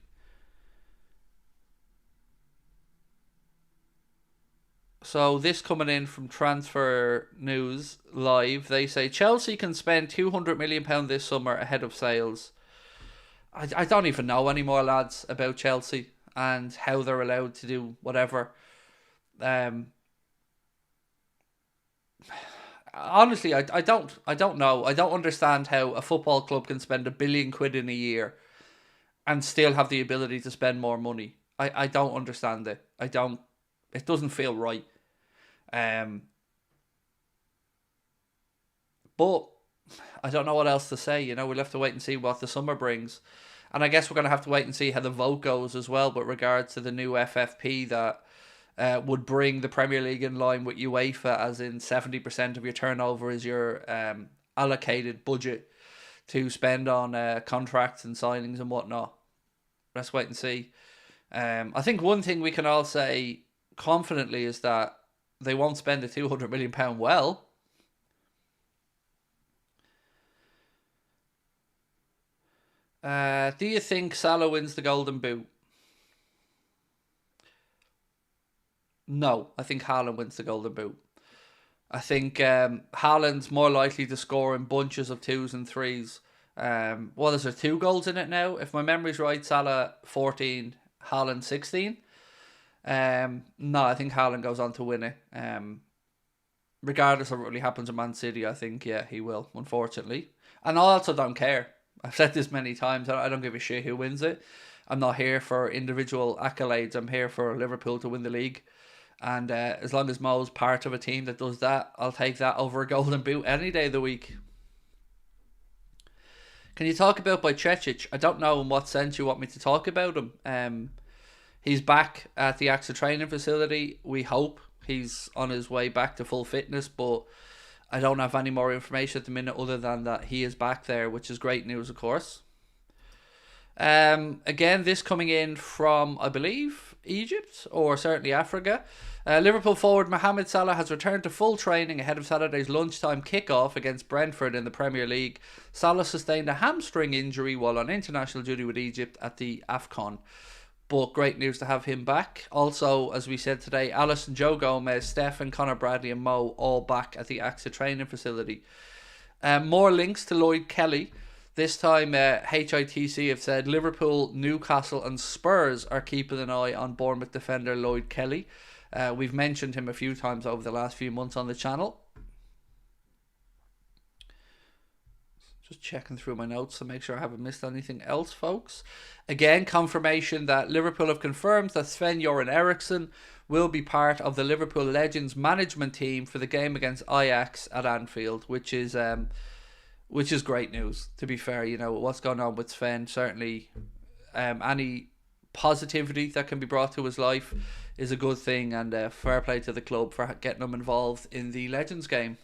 So this coming in from Transfer News Live, they say Chelsea can spend £200 million this summer ahead of sales. I don't even know anymore, lads, about Chelsea and how they're allowed to do whatever. Honestly, I don't know. I don't understand how a football club can spend £1 billion in a year and still have the ability to spend more money. I don't understand it. It doesn't feel right. But I don't know what else to say. You know, we'll have to wait and see what the summer brings. And I guess we're going to have to wait and see how the vote goes as well with regard to the new FFP that would bring the Premier League in line with UEFA, as in 70% of your turnover is your allocated budget to spend on contracts and signings and whatnot. Let's wait and see. I think one thing we can all say confidently is that they won't spend the £200 million well. Do you think Salah wins the Golden Boot? No, I think Haaland wins the Golden Boot. I think Haaland's more likely to score in bunches of 2s and 3s. What is there, 2 goals in it now? If my memory's right, Salah 14, Haaland 16. No, I think Haaland goes on to win it. Regardless of what really happens at Man City, I think, yeah, he will, unfortunately. And I also don't care. I've said this many times. I don't give a shit who wins it. I'm not here for individual accolades. I'm here for Liverpool to win the league. And as long as Mo's part of a team that does that, I'll take that over a golden boot any day of the week. Can you talk about Bajcetic? I don't know in what sense you want me to talk about him. He's back at the AXA training facility. We hope he's on his way back to full fitness, but I don't have any more information at the minute other than that he is back there, which is great news, of course. Again, this coming in from, I believe, Egypt or certainly Africa. Liverpool forward Mohamed Salah has returned to full training ahead of Saturday's lunchtime kickoff against Brentford in the Premier League. Salah sustained a hamstring injury while on international duty with Egypt at the AFCON. But great news to have him back. Also, as we said today, Alisson, Joe Gomez, Stefan, Conor, Bradley and Mo all back at the AXA training facility. More links to Lloyd Kelly. This time, HITC have said Liverpool, Newcastle and Spurs are keeping an eye on Bournemouth defender Lloyd Kelly. We've mentioned him a few times over the last few months on the channel. Just checking through my notes to make sure I haven't missed anything else, folks. Again, confirmation that Liverpool have confirmed that Sven-Göran Eriksson will be part of the Liverpool Legends management team for the game against Ajax at Anfield, which is great news, to be fair. You know, what's going on with Sven, certainly any positivity that can be brought to his life is a good thing, and fair play to the club for getting him involved in the Legends game.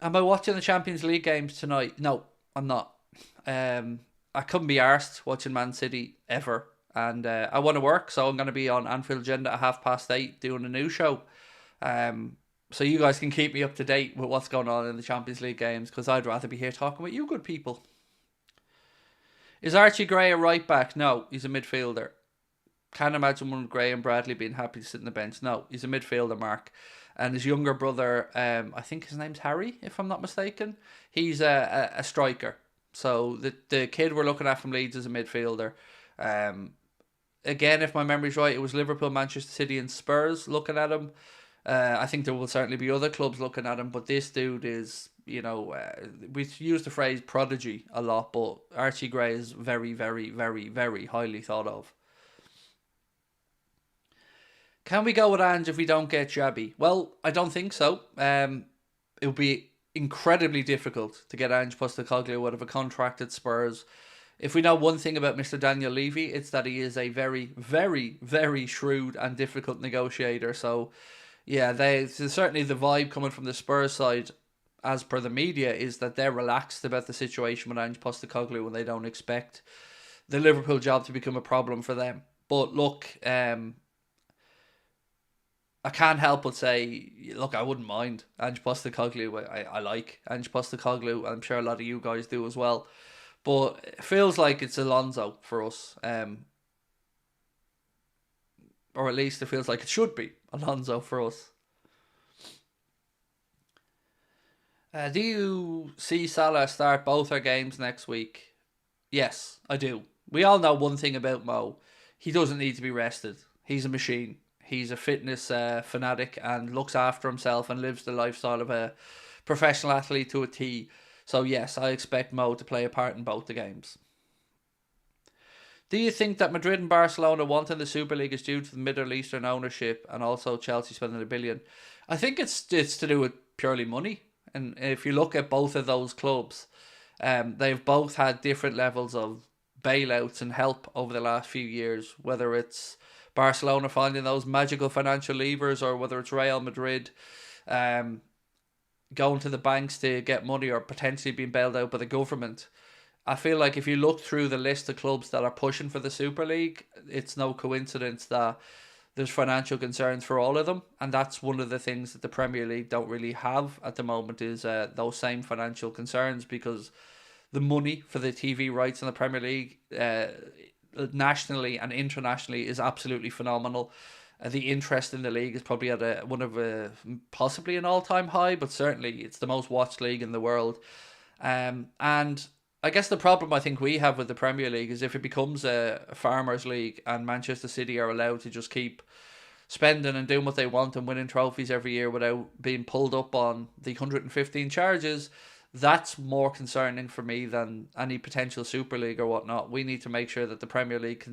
Am I watching the Champions League games tonight? No, I'm not. I couldn't be arsed watching Man City ever, and I want to work, so I'm going to be on Anfield Agenda at 8:30 doing a new show. So you guys can keep me up to date with what's going on in the Champions League games, because I'd rather be here talking with you good people. Is Archie Gray a right back? No, he's a midfielder. Can't imagine one of Gray and Bradley being happy to sit on the bench. No, he's a midfielder, Mark. And his younger brother, I think his name's Harry, if I'm not mistaken, he's a striker. So the kid we're looking at from Leeds is a midfielder. Again, if my memory's right, it was Liverpool, Manchester City and Spurs looking at him. I think there will certainly be other clubs looking at him, but this dude is, you know, we use the phrase prodigy a lot, but Archie Gray is very, very, very, very highly thought of. Can we go with Ange if we don't get Xabi? Well, I don't think so. It would be incredibly difficult to get Ange Postecoglou out of a contract at Spurs. If we know one thing about Mr. Daniel Levy, it's that he is a very, very, very shrewd and difficult negotiator. So, yeah, certainly the vibe coming from the Spurs side, as per the media, is that they're relaxed about the situation with Ange Postecoglou and they don't expect the Liverpool job to become a problem for them. But look, I can't help but say, look, I wouldn't mind Ange Postecoglou. I like Ange Postecoglou. I'm sure a lot of you guys do as well. But it feels like it's Alonso for us. Or at least it feels like it should be Alonso for us. Do you see Salah start both our games next week? Yes, I do. We all know one thing about Mo. He doesn't need to be rested. He's a machine. He's a fitness fanatic and looks after himself and lives the lifestyle of a professional athlete to a T. So yes, I expect Mo to play a part in both the games. Do you think that Madrid and Barcelona wanting the Super League is due to the Middle Eastern ownership and also Chelsea spending $1 billion? I think it's to do with purely money. And if you look at both of those clubs, they've both had different levels of bailouts and help over the last few years, whether it's Barcelona finding those magical financial levers or whether it's Real Madrid going to the banks to get money or potentially being bailed out by the government. I feel like if you look through the list of clubs that are pushing for the Super League, it's no coincidence that there's financial concerns for all of them, and that's one of the things that the Premier League don't really have at the moment is those same financial concerns, because the money for the TV rights in the Premier League nationally and internationally is absolutely phenomenal. The interest in the league is probably at possibly an all-time high, but certainly it's the most watched league in the world. And I guess the problem I think we have with the Premier League is if it becomes a farmers' league and Manchester City are allowed to just keep spending and doing what they want and winning trophies every year without being pulled up on the 115 charges, That's more concerning for me than any potential Super League or whatnot. We need to make sure that the Premier League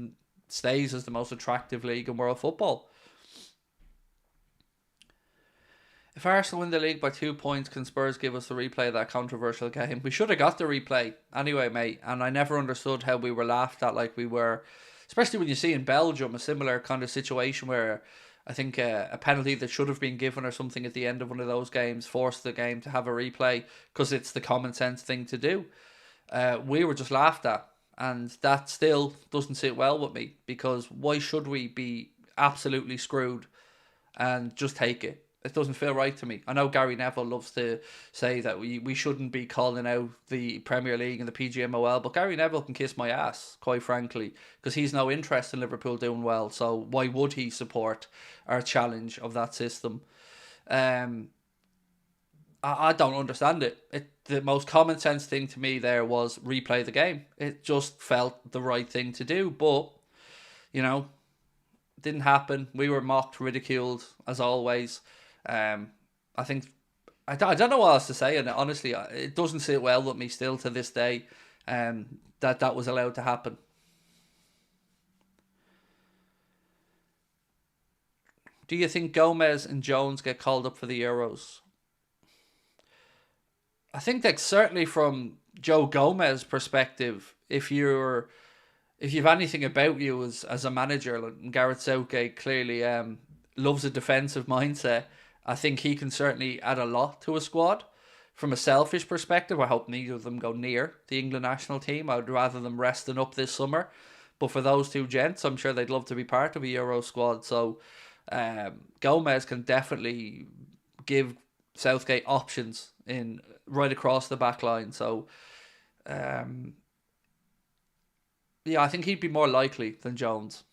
stays as the most attractive league in world football. If Arsenal win the league by 2 points, can Spurs give us the replay of that controversial game? We should have got the replay anyway, mate. And I never understood how we were laughed at like we were, especially when you see in Belgium a similar kind of situation where I think a penalty that should have been given or something at the end of one of those games forced the game to have a replay because it's the common sense thing to do. We were just laughed at. And that still doesn't sit well with me, because why should we be absolutely screwed and just take it? It doesn't feel right to me. I know Gary Neville loves to say that we shouldn't be calling out the Premier League and the PGMOL, but Gary Neville can kiss my ass, quite frankly, because he's no interest in Liverpool doing well. So why would he support our challenge of that system? I don't understand it. The most common sense thing to me there was replay the game. It just felt the right thing to do, but you know, didn't happen. We were mocked, ridiculed as always. I think I don't know what else to say, and honestly, it doesn't sit well with me still to this day. That was allowed to happen. Do you think Gomez and Jones get called up for the Euros? I think that certainly from Joe Gomez's perspective, if you've anything about you as a manager, like Gareth Southgate clearly loves a defensive mindset. I think he can certainly add a lot to a squad. From a selfish perspective, I hope neither of them go near the England national team. I would rather them resting up this summer. But for those two gents, I'm sure they'd love to be part of a Euro squad. So Gomez can definitely give Southgate options in right across the back line. So yeah, I think he'd be more likely than Jones.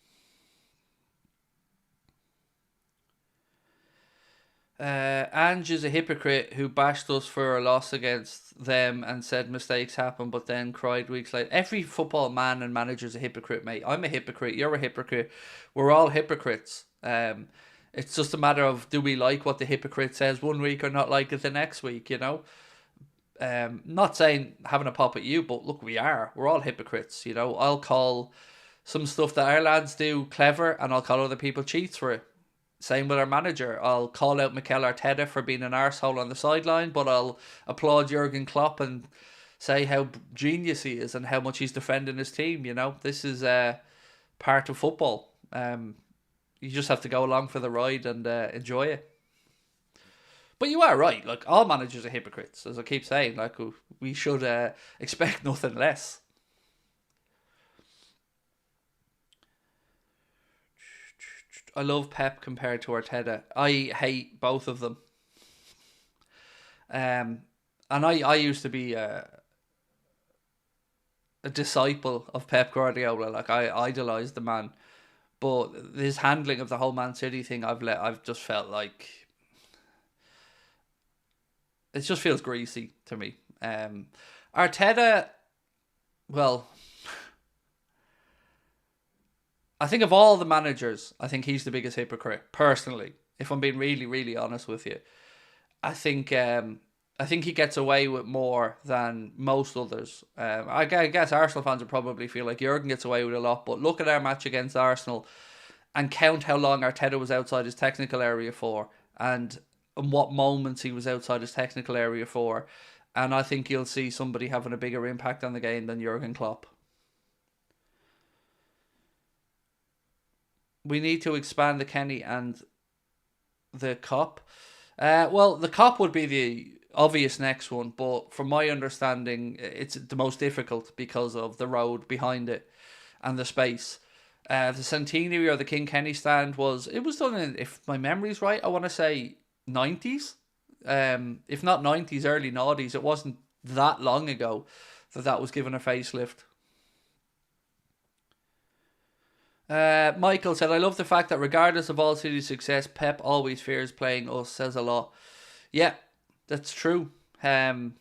Ange is a hypocrite who bashed us for a loss against them and said mistakes happen, but then cried weeks later. Every football man and manager is a hypocrite, mate. I'm a hypocrite. You're a hypocrite. We're all hypocrites. It's just a matter of, do we like what the hypocrite says one week or not like it the next week, you know? Not saying having a pop at you, but look, we're all hypocrites, you know. I'll call some stuff that our lads do clever, and I'll call other people cheats for it. Same with our manager. I'll call out Mikel Arteta for being an arsehole on the sideline, but I'll applaud Jurgen Klopp and say how genius he is and how much he's defending his team, you know. This is part of football. You just have to go along for the ride and enjoy it. But you are right. Like, all managers are hypocrites, as I keep saying. Like, we should expect nothing less. I love Pep compared to Arteta. I hate both of them. And I used to be a disciple of Pep Guardiola. Like, I idolized the man. But his handling of the whole Man City thing, I've just felt like it just feels greasy to me. Arteta, well, I think of all the managers, I think he's the biggest hypocrite, personally. If I'm being really, really honest with you, I think he gets away with more than most others. I guess Arsenal fans would probably feel like Jurgen gets away with a lot, but look at our match against Arsenal and count how long Arteta was outside his technical area for, and what moments he was outside his technical area for, and I think you'll see somebody having a bigger impact on the game than Jurgen Klopp. We need to expand the Kenny and the Cop. Well, the Cop would be the obvious next one, but from my understanding, it's the most difficult because of the road behind it and the space. The centenary or the King Kenny stand was done in, if my memory's right, I want to say 90s. If not 90s, early 90s. It wasn't that long ago that was given a facelift. Michael said, I love the fact that regardless of all City's success, Pep always fears playing us. Says a lot. Yeah, that's true. I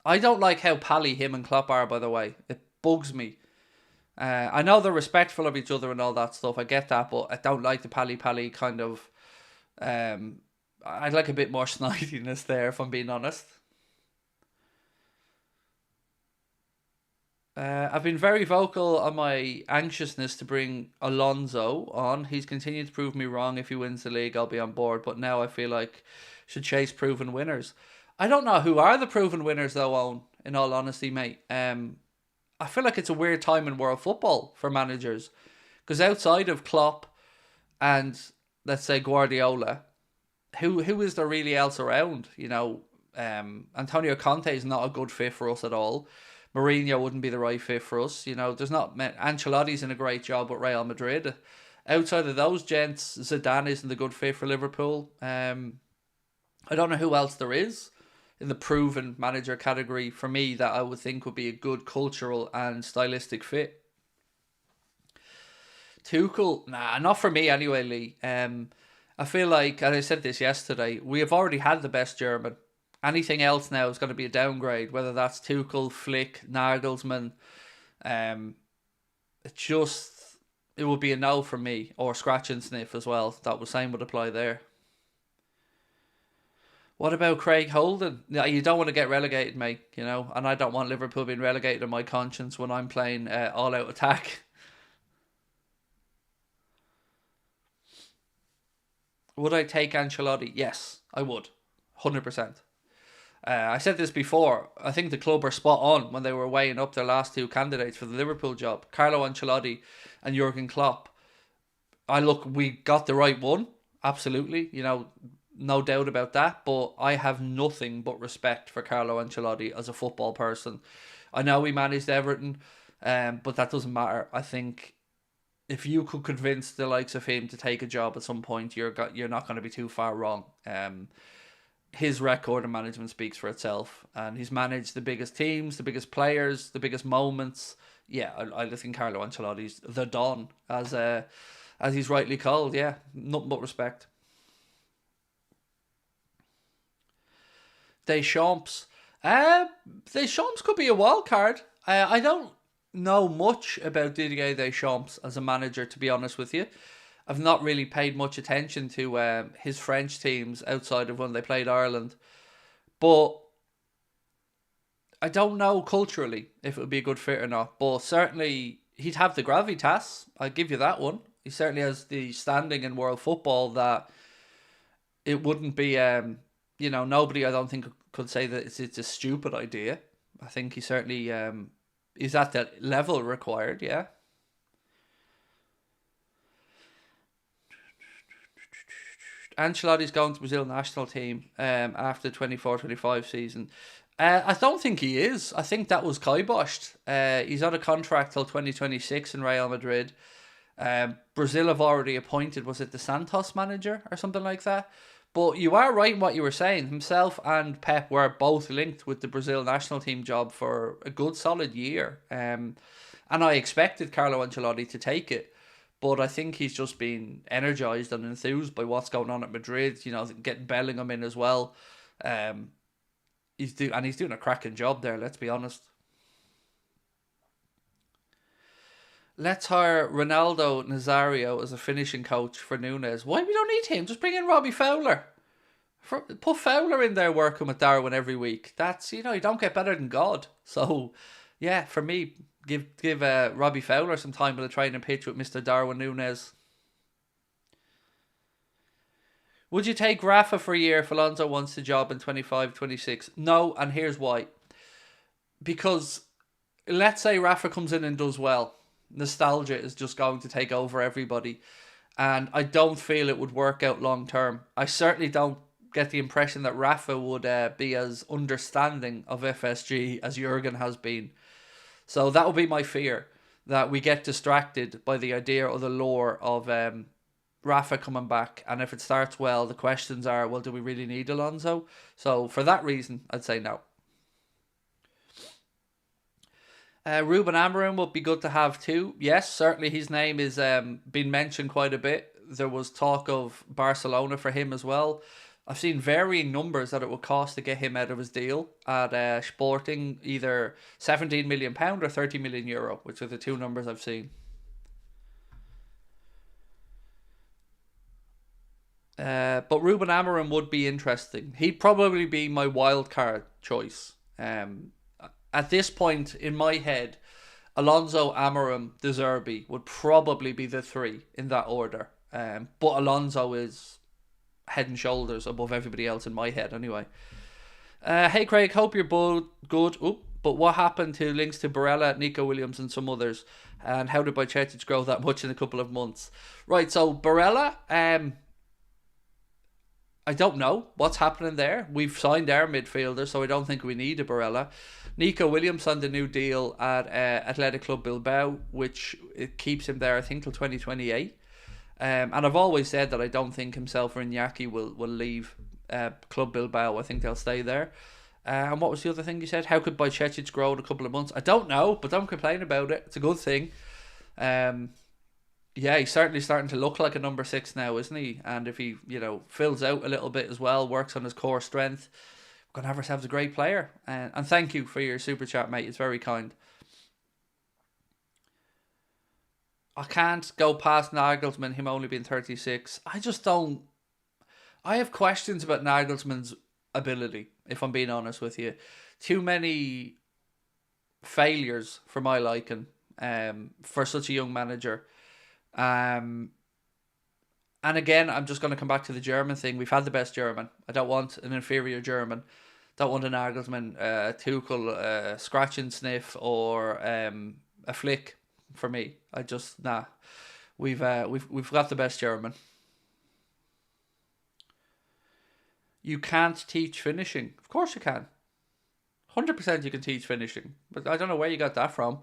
don't like how pally him and Klopp are, by the way. It bugs me. I know they're respectful of each other and all that stuff. I get that, but I don't like the pally kind of. I'd like a bit more sniginess there, if I'm being honest. I've been very vocal on my anxiousness to bring Alonso on. He's continued to prove me wrong. If he wins the league, I'll be on board. But now I feel like should chase proven winners. I don't know who are the proven winners though, Owen, in all honesty, mate. I feel like it's a weird time in world football for managers. Because outside of Klopp and, let's say, Guardiola, who is there really else around? Antonio Conte is not a good fit for us at all. Mourinho wouldn't be the right fit for us. There's not Ancelotti's in a great job at Real Madrid. Outside of those gents, Zidane isn't a good fit for Liverpool. I don't know who else there is in the proven manager category for me that I would think would be a good cultural and stylistic fit. Tuchel, nah, not for me anyway, Lee. I feel like, and I said this yesterday, we have already had the best German. Anything else now is going to be a downgrade, whether that's Tuchel, Flick, Nagelsmann. It would be a no for me, or scratch and sniff as well. That was same would apply there. What about Craig Houlden? Yeah, you don't want to get relegated, mate, and I don't want Liverpool being relegated on my conscience when I'm playing all-out attack. Would I take Ancelotti? Yes, I would. 100%. I said this before. I think the club are spot on when they were weighing up their last two candidates for the Liverpool job, Carlo Ancelotti and Jurgen Klopp. We got the right one, absolutely. No doubt about that. But I have nothing but respect for Carlo Ancelotti as a football person. I know he managed Everton, but that doesn't matter. I think if you could convince the likes of him to take a job at some point, you're not going to be too far wrong. His record of management speaks for itself, and he's managed the biggest teams, the biggest players, the biggest moments. Yeah, I think Carlo Ancelotti's the Don, as he's rightly called. Yeah, nothing but respect. Deschamps. Deschamps could be a wild card. I don't know much about Didier Deschamps as a manager, to be honest with you. I've not really paid much attention to his French teams outside of when they played Ireland. But I don't know culturally if it would be a good fit or not. But certainly he'd have the gravitas. I'll give you that one. He certainly has the standing in world football that it wouldn't be, nobody I don't think could say that it's a stupid idea. I think he certainly is at that level required, yeah. Ancelotti's going to Brazil national team after the 24-25 season. I don't think he is. I think that was kiboshed. He's on a contract till 2026 in Real Madrid. Brazil have already appointed, was it the Santos manager or something like that? But you are right in what you were saying. Himself and Pep were both linked with the Brazil national team job for a good solid year. And I expected Carlo Ancelotti to take it. But I think he's just been energised and enthused by what's going on at Madrid. Getting Bellingham in as well. He's doing a cracking job there, let's be honest. Let's hire Ronaldo Nazario as a finishing coach for Nunes. Why we don't need him? Just bring in Robbie Fowler. Put Fowler in there working with Darwin every week. That's, you don't get better than God. So, yeah, for me, give Robbie Fowler some time on the training pitch with Mr. Darwin Nunes. Would you take Rafa for a year if Alonso wants the job in 25-26? No, and here's why. Because let's say Rafa comes in and does well. Nostalgia is just going to take over everybody. And I don't feel it would work out long term. I certainly don't get the impression that Rafa would be as understanding of FSG as Jurgen has been. So that would be my fear, that we get distracted by the idea or the lore of Rafa coming back. And if it starts well, the questions are, well, do we really need Alonso? So for that reason, I'd say no. Ruben Amorim would be good to have too. Yes, certainly his name is been mentioned quite a bit. There was talk of Barcelona for him as well. I've seen varying numbers that it would cost to get him out of his deal at Sporting, either £17 million or €30 million, which are the two numbers I've seen. But Ruben Amorim would be interesting. He'd probably be my wild card choice. At this point in my head, Alonso, Amorim, De Zerbi would probably be the three in that order. But Alonso is head and shoulders above everybody else in my head anyway. Hey Craig, hope you're both good. Oop, but what happened to links to Barella, Nico Williams and some others? And how did Bajcetic grow that much in a couple of months? Right, so Barella, I don't know what's happening there. We've signed our midfielder, so I don't think we need a Barella. Nico Williams signed a new deal at Athletic Club Bilbao, which it keeps him there, I think, till 2028. And I've always said that I don't think himself or Iñaki will leave Club Bilbao. I think they'll stay there. And what was the other thing you said? How could Bajcetic grow in a couple of months? I don't know, but don't complain about it. It's a good thing. Yeah, he's certainly starting to look like a number 6 now, isn't he? And if he, fills out a little bit as well, works on his core strength, we're going to have ourselves a great player. And thank you for your super chat, mate. It's very kind. I can't go past Nagelsmann, him only being 36. I just don't... I have questions about Nagelsmann's ability, if I'm being honest with you. Too many failures for my liking for such a young manager. And again, I'm just going to come back to the German thing. We've had the best German. I don't want an inferior German. Don't want a Nagelsmann, Tuchel, scratch and sniff, or a flick for me. I just, nah. We've got the best German. You can't teach finishing. Of course you can. 100% you can teach finishing. But I don't know where you got that from.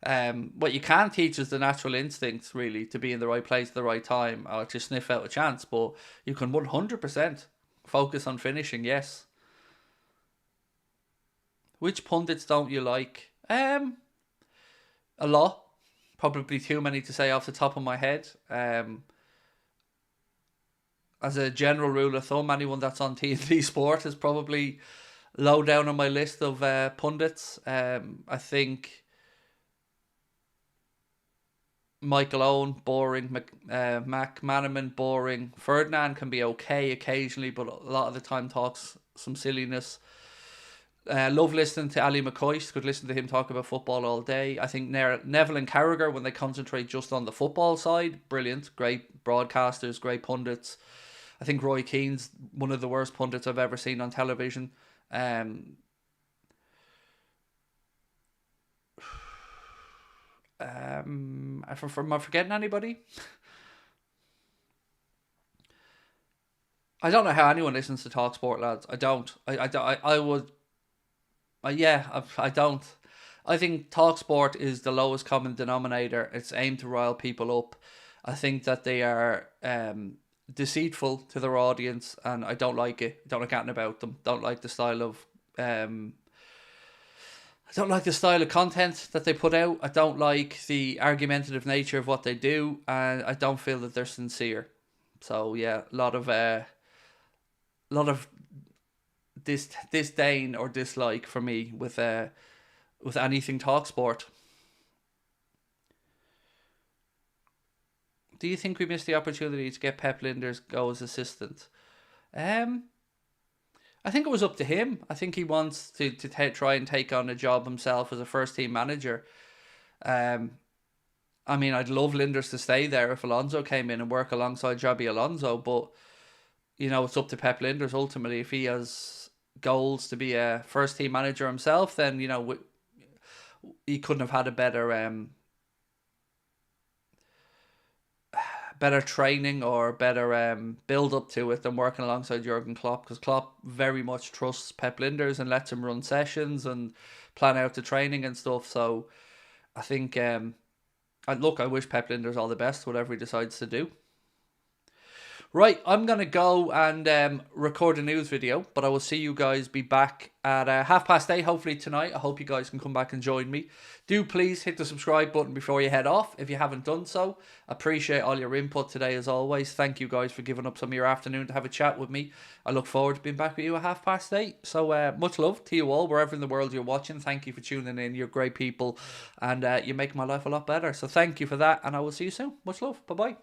What you can teach is the natural instincts, really, to be in the right place at the right time or to sniff out a chance. But you can 100% focus on finishing, yes. Which pundits don't you like? A lot. Probably too many to say off the top of my head. As a general rule of thumb, anyone that's on TNT Sport is probably low down on my list of pundits. I think Michael Owen, boring. Mac Manaman, boring. Ferdinand can be okay occasionally, but a lot of the time talks some silliness. Love listening to Ali McCoist. Could listen to him talk about football all day. I think Neville and Carragher, when they concentrate just on the football side, brilliant. Great broadcasters, great pundits. I think Roy Keane's one of the worst pundits I've ever seen on television. Am I forgetting anybody? I don't know how anyone listens to TalkSport, lads. I don't. I would. I don't. I think TalkSport is the lowest common denominator. It's aimed to rile people up. I think that they are deceitful to their audience, and I don't like it. I don't like anything about them. Don't like the style of I don't like the style of content that they put out. I don't like the argumentative nature of what they do, and I don't feel that they're sincere. So yeah, a lot of disdain or dislike for me with anything TalkSport. Do you think we missed the opportunity to get Pep Lijnders go as assistant? I think it was up to him. I think he wants to try and take on a job himself as a first team manager. I mean, I'd love Lijnders to stay there if Alonso came in and work alongside Xabi Alonso, but it's up to Pep Lijnders ultimately. If he has goals to be a first team manager himself, then he couldn't have had a better training or better build up to it than working alongside Jurgen Klopp, because Klopp very much trusts Pep Lijnders and lets him run sessions and plan out the training and stuff. So I think I wish Pep Lijnders all the best, whatever he decides to do. Right, I'm going to go and record a news video, but I will see you guys be back at 8:30, hopefully tonight. I hope you guys can come back and join me. Do please hit the subscribe button before you head off if you haven't done so. Appreciate all your input today as always. Thank you guys for giving up some of your afternoon to have a chat with me. I look forward to being back with you at 8:30. So much love to you all, wherever in the world you're watching. Thank you for tuning in. You're great people, and you make my life a lot better. So thank you for that, and I will see you soon. Much love. Bye-bye.